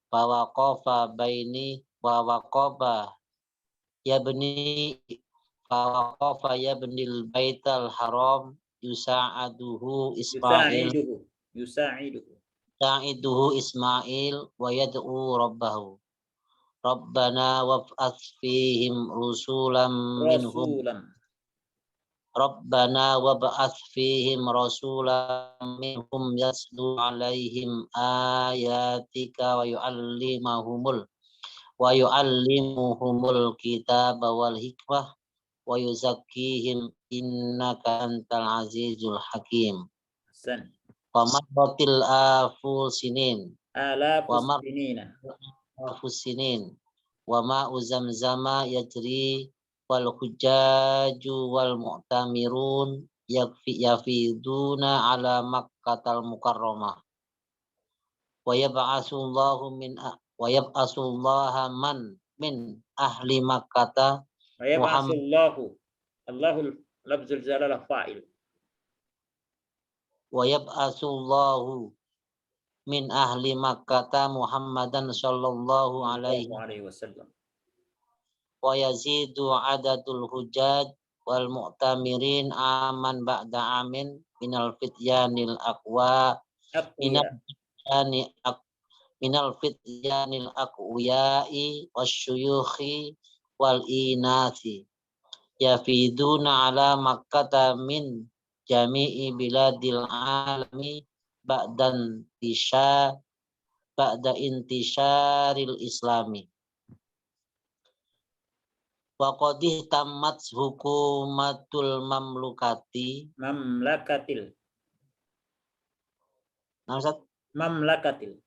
Fa waqafa baini wa waqaba yabnil baital haram yusa'iduhu Ismail wa yad'u rabbahu Rabbana wab'ats fihim rasulan minhum yatlu alaihim ayatika wa yu'allimuhumul kitaba wal hikmah wa yuzakkihim innaka antal azizul hakim. Wa marratil afus sinin wa ma'u zamzama yajri wal hujjaju wal mu'tamirun yafiduna ala Makkatal Mukarramah wa yab'asullahu min ahli Makkata Allahul lafzul jalalah fa'il. Wa yab'asullahu min ahli Makkata Muhammadan sallallahu alaihi wasallam. Wa yazidu adadul hujjaj wal mu'tamirin aman ba'da amin minal fityanil aqwa minal fityanil aqwiyai wasyuyukhi wal inasi yafiduna ala Makkah min jami'i biladil alami ba'da intisyaril islami. Wa qadih tamat hukumatul mamlukati. Mamlakatil. Nah, Ustaz? Mamlakatil.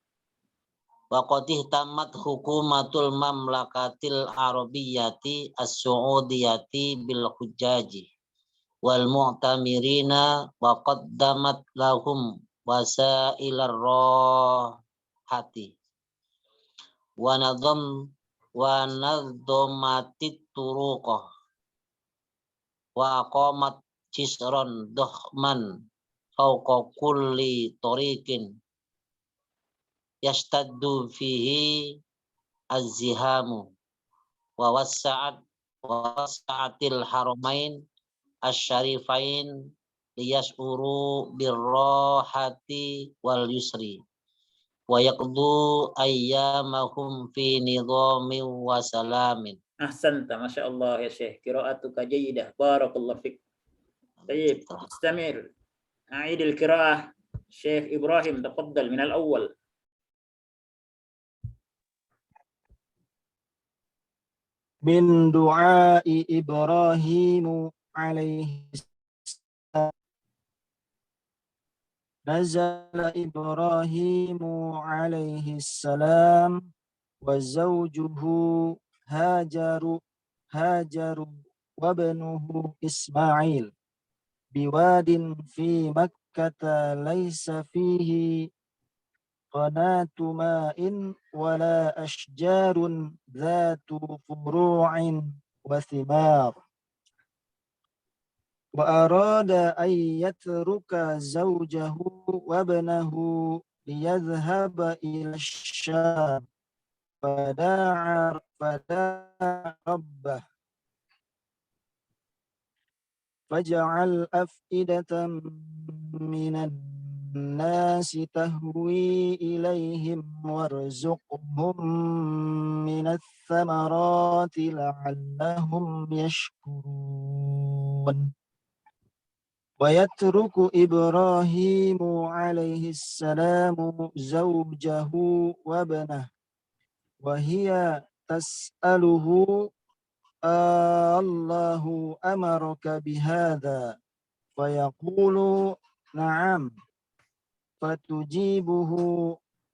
Wa qadih tamat hukumatul mamlakatil arabiyyati as-su'udiyati bil hujjaji wal mu'tamirina wa qaddamat lahum wasailar rohati wa nadhamatit turuqah wa aqamat jisran dohman fawqa kulli tariqin yastaddu fihi az-zihamu wa wassa'atil haramain asy-syarifain liyas'uru birrahati wal yusri wa yaqdu ayyamahum fi nidhamin wa salamin. Ahsanta, Masya Allah ya Syekh. Qira'atuka jayidah. Barakallahu fik. Tayyib. Istamir. أعيد القراءة شيخ إبراهيم تفضل من الأول. من دعاء إبراهيم عليه السلام. نزل إبراهيم عليه السلام وزوجه هاجر وابنه إسماعيل بواد في مكة ليس فيه قناة ماء ولا أشجار ذات فروع وثمار وأراد أن يترك زوجه وابنه ليذهب إلى الشام فدعا ربه فاجعل أفئدة من الناس تهوي إليهم وارزقهم من الثمرات لعلهم يشكرون ويترك إبراهيم عليه السلام زوجه وابنه وهي تسأله الله أمرك بهذا فيقول نعم فتجيبه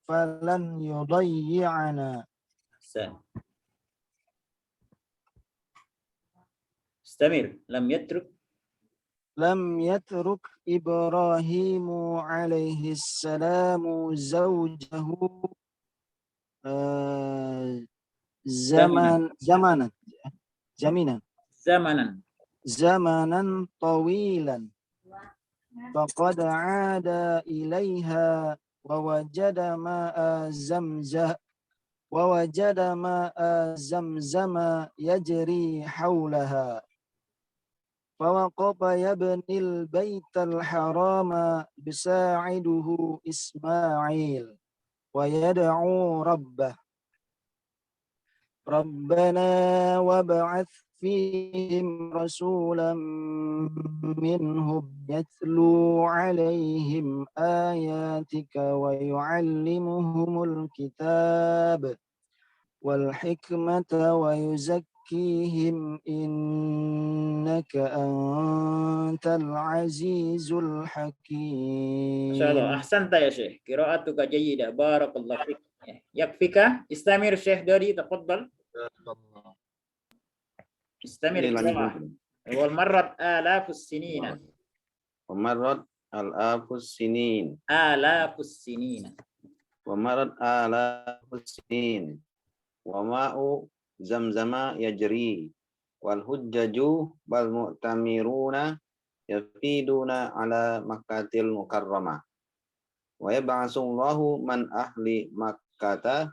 فلن يضيعنا. استمر. لم يترك إبراهيم عليه السلام زوجه زمنا طويلا فقد عاد إليها ووجد ماء زمزم يجري حولها فوقف يبني البيت الحرام يساعده إسماعيل ويدعو ربه ربنا وابعث فيهم رسولا منهم يتلو عليهم آياتك ويعلمهم الكتاب والحكمة ويزكيهم إنك أنت العزيز الحكيم. ما شاء الله. أحسنت يا شيخ. قراءتك جيدة. بارك الله فيك. يكفيك. استمر شيخ دوري تفضل. استمر. والمرت آلاف السنين. ومرت آلاف السنين. آلاف السنين. ومرت آلاف السنين. وماء زمزم يجري والحجج والمؤتمرون يفيدون على مكة المكرمة ويبعث الله من أهل مكة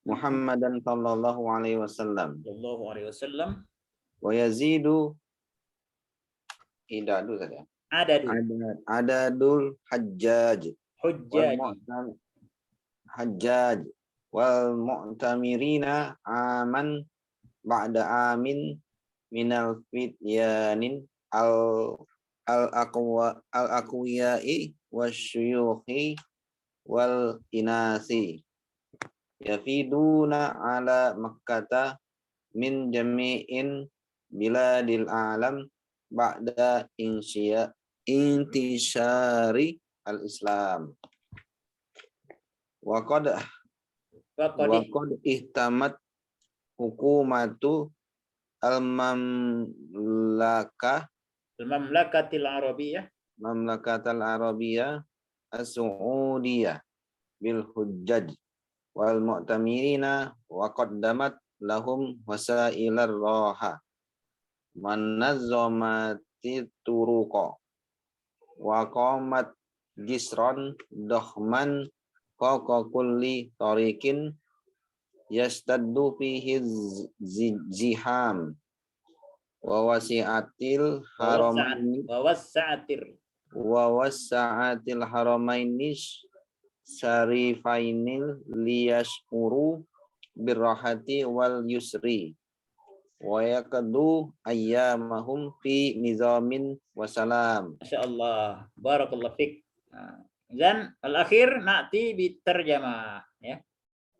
محمدا صلى الله عليه وسلم ويزيد عدد الحجاج والمعتمرين عاما بعد عام minal fityanin al-aqwiyai wasyuyukhi wal inasi yafiduna ala Makkata min jami'in biladil alam ba'da intisyari al-Islam. Wa qad ihtamat hukumatu Al-Mamlakatil Arabiyah Mamlakatal Arabiyah As-Su'udiyah bil hujjaj wal mu'tamirina wa qaddamat lahum wasailar raha manazzamati turuqa wa qamat jisran dohman fawqa kulli tariqin yastaddu fihi ziham wa wasi'atil haramaini wa wasa'atil haramaini syarifainil liyashkuru birrahati wal yusri wa yaqdu ayyamahum fi nizamin wasalam. Masyaallah, barakallahu fik. Dan al-akhir na'ti bitarjamah ya.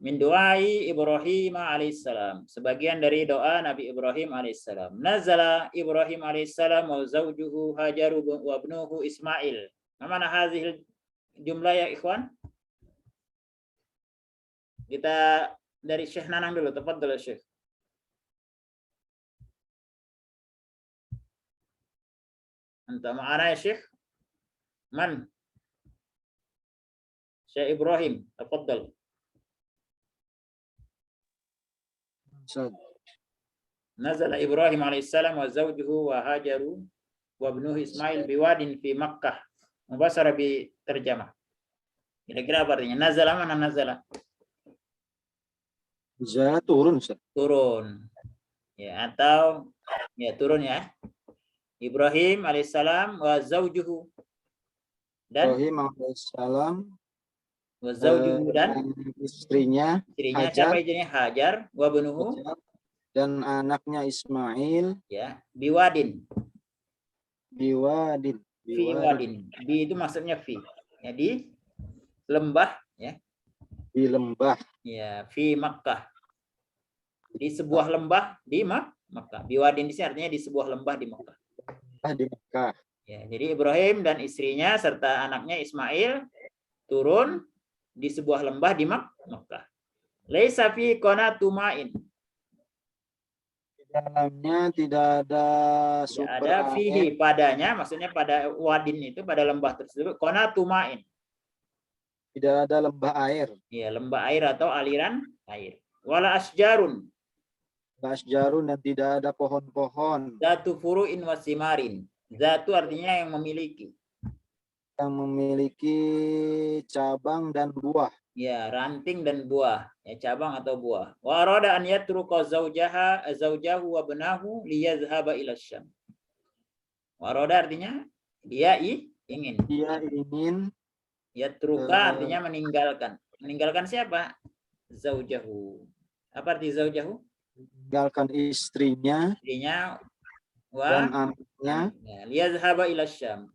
Min du'ai Ibrahim alaihissalam. Sebagian dari doa Nabi Ibrahim alaihissalam. Nazala Ibrahim alaihissalam wa zawjuhu Hajaru wa ibnuhu Ismail. Mana hadhil jumlah ya ikhwan? Kita dari Syekh Nanang dulu, tafadhal Syekh. Anta ma'ana ya Syekh? Man? Syekh Ibrahim, tafadhal. Nazala Ibrahim alaihissalam wa zawjuhu wa Hajaru wa ibnuhu Ismail biwadin fi Makkah. Mubasara bi terjemah. Kira-kira apa artinya? Nazala mana nazala? Turun, Ustaz. Turun. Ya, atau ya turun ya. Ibrahim alaihissalam wa zawjuhu. Dan Ibrahim alaihissalam wa zawjuhu dan istrinya Hajar. Siapa istrinya? Hajar wa ibnuhu dan anaknya Ismail ya, biwadin. Biwadin. Fi wadin. Bi itu maksudnya fi. Ya, di lembah ya. Di lembah. Ya, fi Makkah. Di sebuah lembah di Makkah. Biwadin di sini artinya di sebuah lembah di Makkah. Di Makkah. Ya, jadi Ibrahim dan istrinya serta anaknya Ismail turun di sebuah lembah di Makkah. Laisa fi qanatu ma'in. Di dalamnya tidak ada Tidak sumber ada air. fihi padanya, maksudnya pada wadin itu, pada lembah tersebut qanatu ma'in. Tidak ada lembah air. Ya, lembah air atau aliran air. Wala asjarun. Asjarun dan tidak ada pohon-pohon Zatu furu'in wasimarin. Zatu artinya yang memiliki. yang memiliki cabang dan buah. Ya, ranting dan buah. Ya, cabang atau buah. Wa arada an yatruqa zawjahu wa ibnahu liyadhhaba ila Syam. Wa arada artinya dia ingin. Dia ingin Yatruka artinya meninggalkan. Meninggalkan siapa? Zaujahu. Apa arti zaujahu? meninggalkan istrinya Istrinya dan wa anaknya. ya, liyadhhaba ila Syam.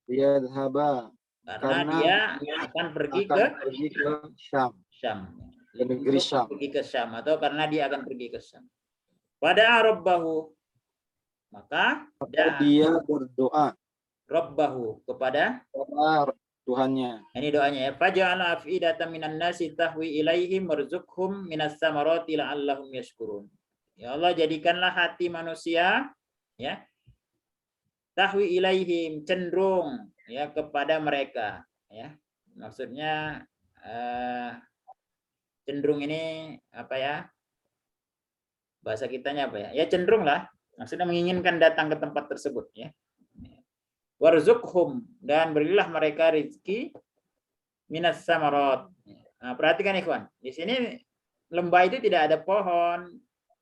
Dia dhaba Karena dia akan pergi ke Syam. Syam. Ke negeri Syam. Pergi ke Syam atau karena dia akan pergi ke Syam. Pada Rabbahu, maka Dia berdoa Rabbahu kepada Tuhannya. ini doanya ya. Faja'ala af'idatan minan nasi tahwi ilaihim warzuqhum minas samarati la'allahum yashkurun. Ya Allah, jadikanlah hati manusia ya tahwi ilaihim, cenderung ya kepada mereka ya. Maksudnya cenderung ini apa ya? Bahasa kitanya apa ya? Ya cenderung lah. Maksudnya menginginkan datang ke tempat tersebut ya. Warzuqhum, dan berilah mereka rezeki minas samarat. Nah, perhatikan ikhwan. Di sini lembah itu tidak ada pohon,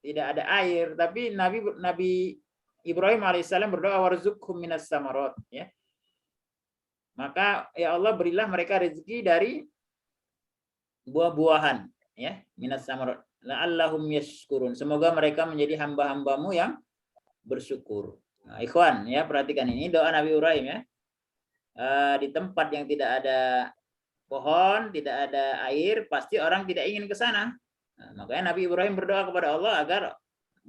tidak ada air, tapi Nabi Ibrahim alaihissalam berdoa warzuqhum minas samarat ya. Maka ya Allah, berilah mereka rezeki dari buah-buahan ya, minas samarat la'allahum yashkurun. Semoga mereka menjadi hamba-hambamu yang bersyukur. Nah, ikhwan ya, perhatikan ini doa Nabi Ibrahim ya. Di tempat yang tidak ada pohon, tidak ada air, pasti orang tidak ingin ke sana. Nah, makanya Nabi Ibrahim berdoa kepada Allah agar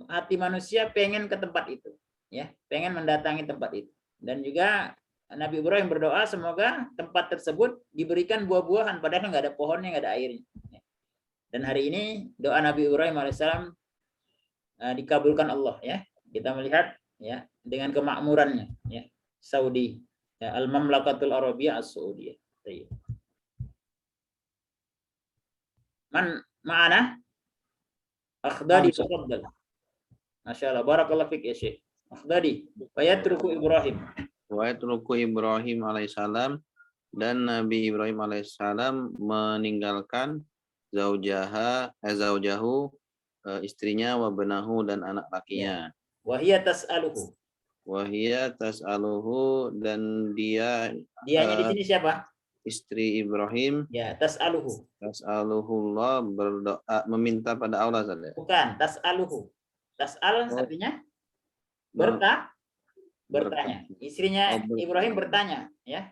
hati manusia pengen ke tempat itu, ya, pengen mendatangi tempat itu. Dan juga Nabi Ibrahim berdoa semoga tempat tersebut diberikan buah-buahan, padahal nggak ada pohonnya, nggak ada airnya. Dan hari ini doa Nabi Ibrahim alaihissalam dikabulkan Allah, ya. Kita melihat ya dengan kemakmurannya, ya, Saudi, ya, Al-Mamlakatul Arabiyah As-Saudiyah. Man ma'ana? Akhdadi tafaddal. Masyaallah, barakallahu fik ya Syekh. Akhdadi, fayatruku Ibrahim. Wa'atruku Ibrahim alaihissalam, dan Nabi Ibrahim alaihissalam meninggalkan zaujahu, istrinya, wabnahu, dan anak lakinya. Wahia tas'aluhu. Wahia tas'aluhu, dan Dianya di sini siapa? istri Ibrahim. Ya, tas'aluhu. Tas'aluhullah, berdoa meminta pada Allah saja. Bukan, tas'aluhu. Tas'al artinya bertanya. Istrinya Ibrahim bertanya, ya.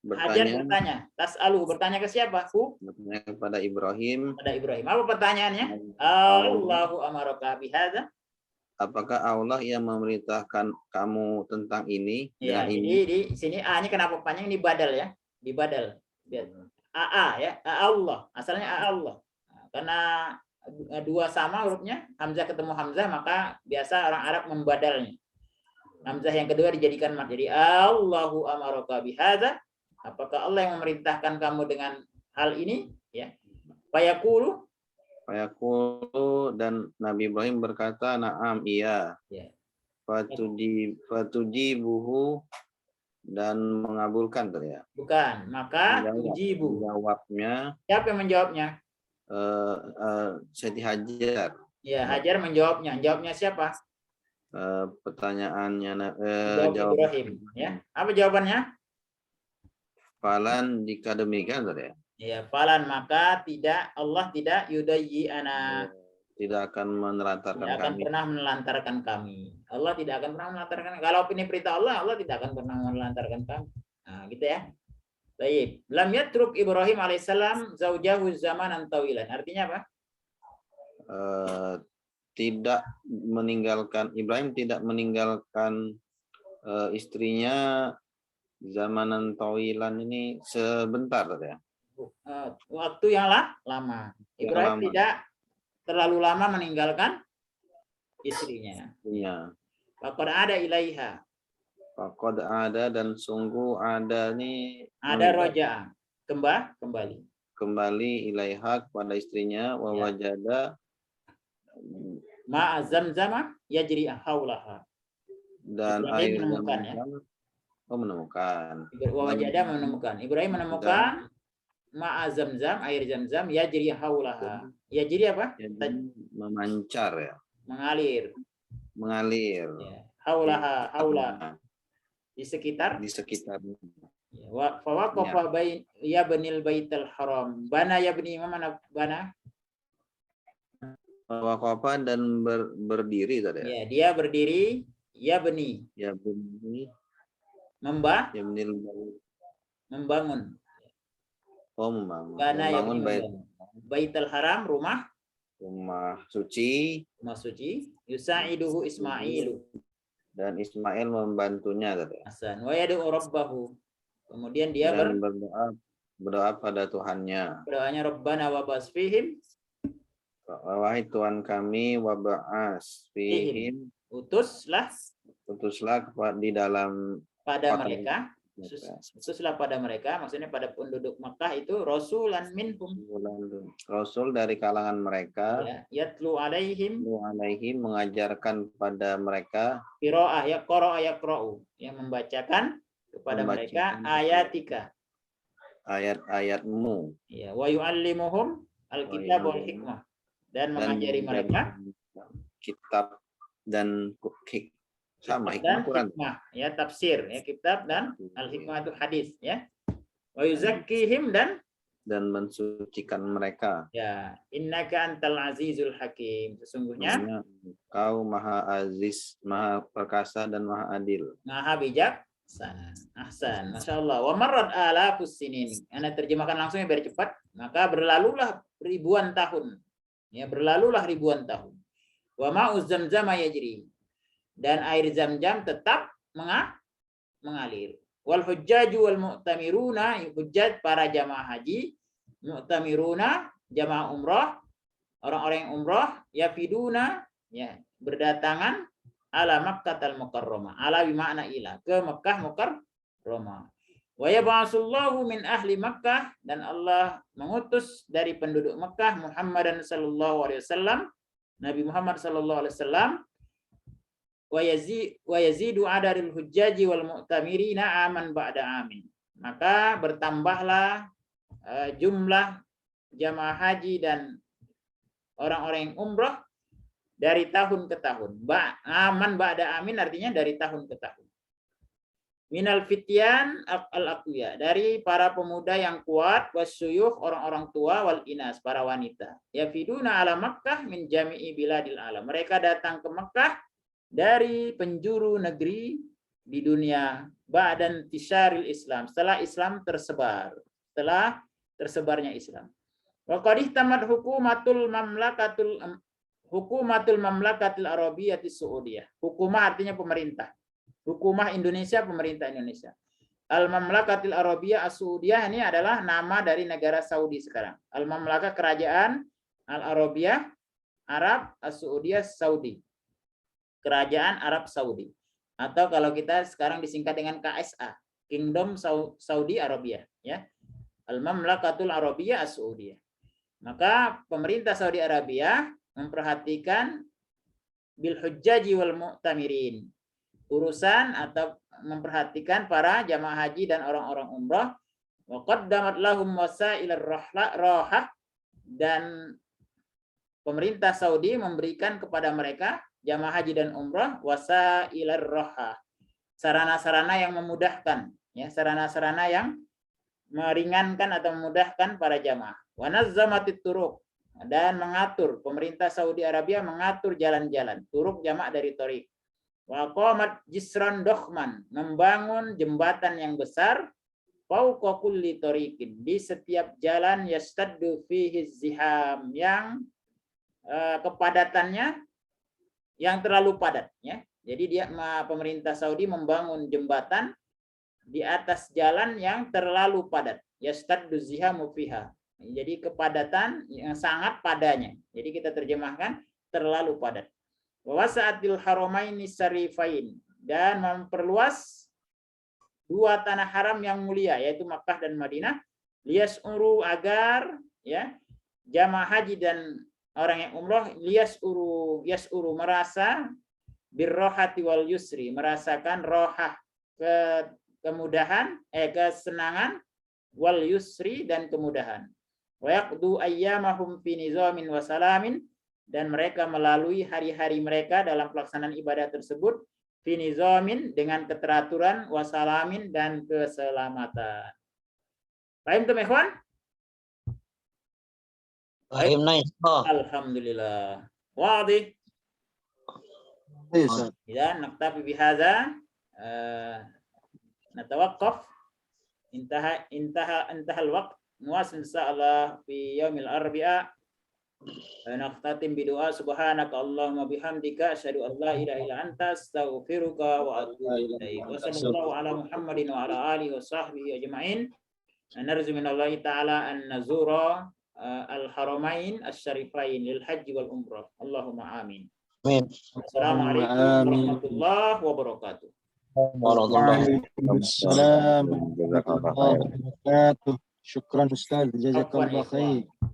Hajar bertanya. Tas'aluhu, bertanya ke siapa? Bertanya kepada Ibrahim. Pada Ibrahim. Apa pertanyaannya? Allahu amaraka bihadza. Apakah Allah yang memerintahkan kamu tentang ini? Ya, ini di sini A-nya kenapa panjang, ini badal ya. Di badal. AA ya, Allah. Asalnya Allah. Nah, karena dua sama hurufnya, Hamzah ketemu Hamzah, maka biasa orang Arab membadalnya. Hamzah yang kedua dijadikan mat. Jadi Allahu amaraka bihadza. Apakah Allah yang memerintahkan kamu dengan hal ini? Ya. Fayaqulu, dan Nabi Ibrahim berkata, na'am, iya. Ya. Fatujibuhu, dan mengabulkan ya. Bukan, maka tujibu. Jawabnya. Siapa yang menjawabnya? Siti Hajar. Ya, Hajar menjawabnya. Jawabnya siapa? Pertanyaannya jawab Ibrahim. Ya, apa jawabannya? Falan, jika demikian ya. Ya, falan, maka tidak, Allah tidak yudayyi ana. Tidak akan menelantarkan kami. Tidak akan pernah menelantarkan kami. Allah tidak akan pernah menelantarkan. Kalau ini perintah Allah, Allah tidak akan pernah menelantarkan kami. Nah, gitu ya. Baik. Lam yatruk Ibrahim alaihissalam zaujahu zamanan tawilan. Artinya apa? Tidak meninggalkan, Ibrahim tidak meninggalkan istrinya zamanan tawilan ini sebentar ya. Waktu yang lama. Ibrahim tidak terlalu lama meninggalkan istrinya. Iya. Faqad ada ilaiha. Faqad ada, dan sungguh ada nih. Ada roja, kembali. Kembali ilaiha, kepada istrinya, wa wajada ma'a zamzama yajri haulaha. Dan air Zamzam menemukan. Wa wajada menemukan. Ibrahim menemukan ma'a zamzam, air Zamzam yajri haulaha. Yajri apa? Memancar ya. Mengalir. Ya. Haulaha. Di sekitar. Wa fawaqafa bain yabnil baitul haram. Bana yabni, mana bana? Waqafa, dan berdiri tadi ya. Ya, dia berdiri, yabni. Membangun. Oh, membangun. Bana Membangun baitul haram, rumah suci. Yusa'iduhu Ismailu. Dan Ismail membantunya tadi. Hasan. Wa yad'u rabbahu. Kemudian dia berdoa pada Tuhannya. Berdoanya Rabbana wa ba'as fihim. Wahai Tuhan kami, wa ba'as fihim. Utuslah di dalam pada mereka. Utuslah pada mereka, maksudnya pada penduduk Makkah itu rasulan minhum. Rasul dari kalangan mereka. Yatlu alaihim, mengajarkan pada mereka. Qiraah ya qara'a yaqra'u, yang membacakan kepada mereka ayatika, ayat-ayatmu. Ya, wa yu'allimuhum alkitab wal hikmah, dan mengajari mereka kitab dan sama hikmah, ya, tafsir ya, kitab dan al-hikmah itu hadis ya. Wa yuzakkihim, dan dan mensucikan mereka. Ya, innaka antal azizul hakim. Sesungguhnya Sesungguhnya Engkau Maha Aziz, Maha Perkasa dan Maha Adil. Maha bijaksana. Ahsan, masya Allah. Wa marrat alafus sinin. Anda terjemahkan langsungnya biar cepat. Maka berlalulah ribuan tahun. Ya, berlalulah ribuan tahun. Wa ma'uz zamzam yajri. Dan air zam-zam tetap mengalir. Wal hujjaju wal mu'tamiruna, hujjat para jamaah haji, mu'tamiruna jamaah umrah, orang-orang yang umrah, yafiduna, ya, berdatangan ala Makkahal Mukarramah, ala bimakna ila, ke Makkah Mukarramah. Wa yab'atsullahu min ahli Makkah, dan Allah mengutus dari penduduk Makkah Muhammadan sallallahu alaihi wasallam, Nabi Muhammad sallallahu alaihi wasallam, wa yazidu adaril hujjaji wal mu'tamirina aman ba'da amin. Maka bertambahlah jumlah jamaah haji dan orang-orang yang umrah dari tahun ke tahun. Aman ba'da amin artinya dari tahun ke tahun. Minal fityan al-aqwiya, dari para pemuda yang kuat, wasyuyukh, orang-orang tua, wal inas, para wanita. Yafiduna ala Makkah min jami'i biladil alam. Mereka datang ke Makkah dari penjuru negeri di dunia, ba'dan tisyaril Islam, setelah Islam tersebar, setelah tersebarnya Islam. Wa qad ihtamat hukumatul mamlakatil arabiyyati saudiyah. Hukumah artinya pemerintah. Hukumah Indonesia, pemerintah Indonesia. Al-Mamlakatil Arabiyyah As-Saudiyah ini adalah nama dari negara Saudi sekarang. Al-Mamlakah, kerajaan, Al-Arabiyyah Arab, As-Saudiyah Saudi. Kerajaan Arab Saudi. Atau kalau kita sekarang disingkat dengan KSA, Kingdom Saudi Arabia, ya. Al-Mamlakatul Arabiyyah As-Saudiyah. Maka pemerintah Saudi Arabia memperhatikan bil hujjaji wal mu'tamirin, urusan atau memperhatikan para jamaah haji dan orang-orang umrah. Wa qaddamat lahum wasailar rahah, dan pemerintah Saudi memberikan kepada mereka jamaah haji dan umrah wasailar rahah, sarana-sarana yang memudahkan, ya, sarana-sarana yang meringankan atau memudahkan para jamaah. Wa nazzamatit turuq, dan mengatur, pemerintah Saudi Arabia mengatur jalan-jalan, turuk jamak dari thoriq. Wa qamat jisran dokhman, membangun jembatan yang besar, fauqa kulli thoriqin, di setiap jalan, yastaddu fihi ziham, yang kepadatannya yang terlalu padat, ya. Jadi pemerintah Saudi membangun jembatan di atas jalan yang terlalu padat, yastaddu zihamu fiha. Jadi kepadatan yang sangat padanya. Jadi kita terjemahkan terlalu padat. Wa wasa'atil haramaini syarifain, dan memperluas dua tanah haram yang mulia, yaitu Makkah dan Madinah, liyas'uru, agar, ya, jamaah haji dan orang yang umroh, yas'uru, merasa, birrohati wal yusri, merasakan rohah, kemudahan, kesenangan, wal yusri, dan kemudahan. Wa yaqdu ayyamahum fi nizamin wa salamin, dan mereka melalui hari-hari mereka dalam pelaksanaan ibadah tersebut, fi nizamin, dengan keteraturan, wa salamin, dan keselamatan. Paham tuh, ikhwan? Alhamdulillah. Wadih. Idan naktafi bihadza, natawaqqaf, intaha al-waqt. Nuwasil insyaallah fi yaumil arbi'a. Naqtatim bidoa subhanaka Allahumma bihamdika asyhadu an la ilaha illa anta astaghfiruka wa atubu ilaik. Wa sallallahu ala Muhammadin wa ala alihi wa sahbihi ajma'in. Narju minallahi ta'ala an nazura al-haramain asy-syarifain lil haji wal umrah. Allahumma amin. Amin. Assalamualaikum warahmatullahi wabarakatuh. Waalaikumsalam warahmatullahi wabarakatuh. Syukran Ustaz, jazakallah khair.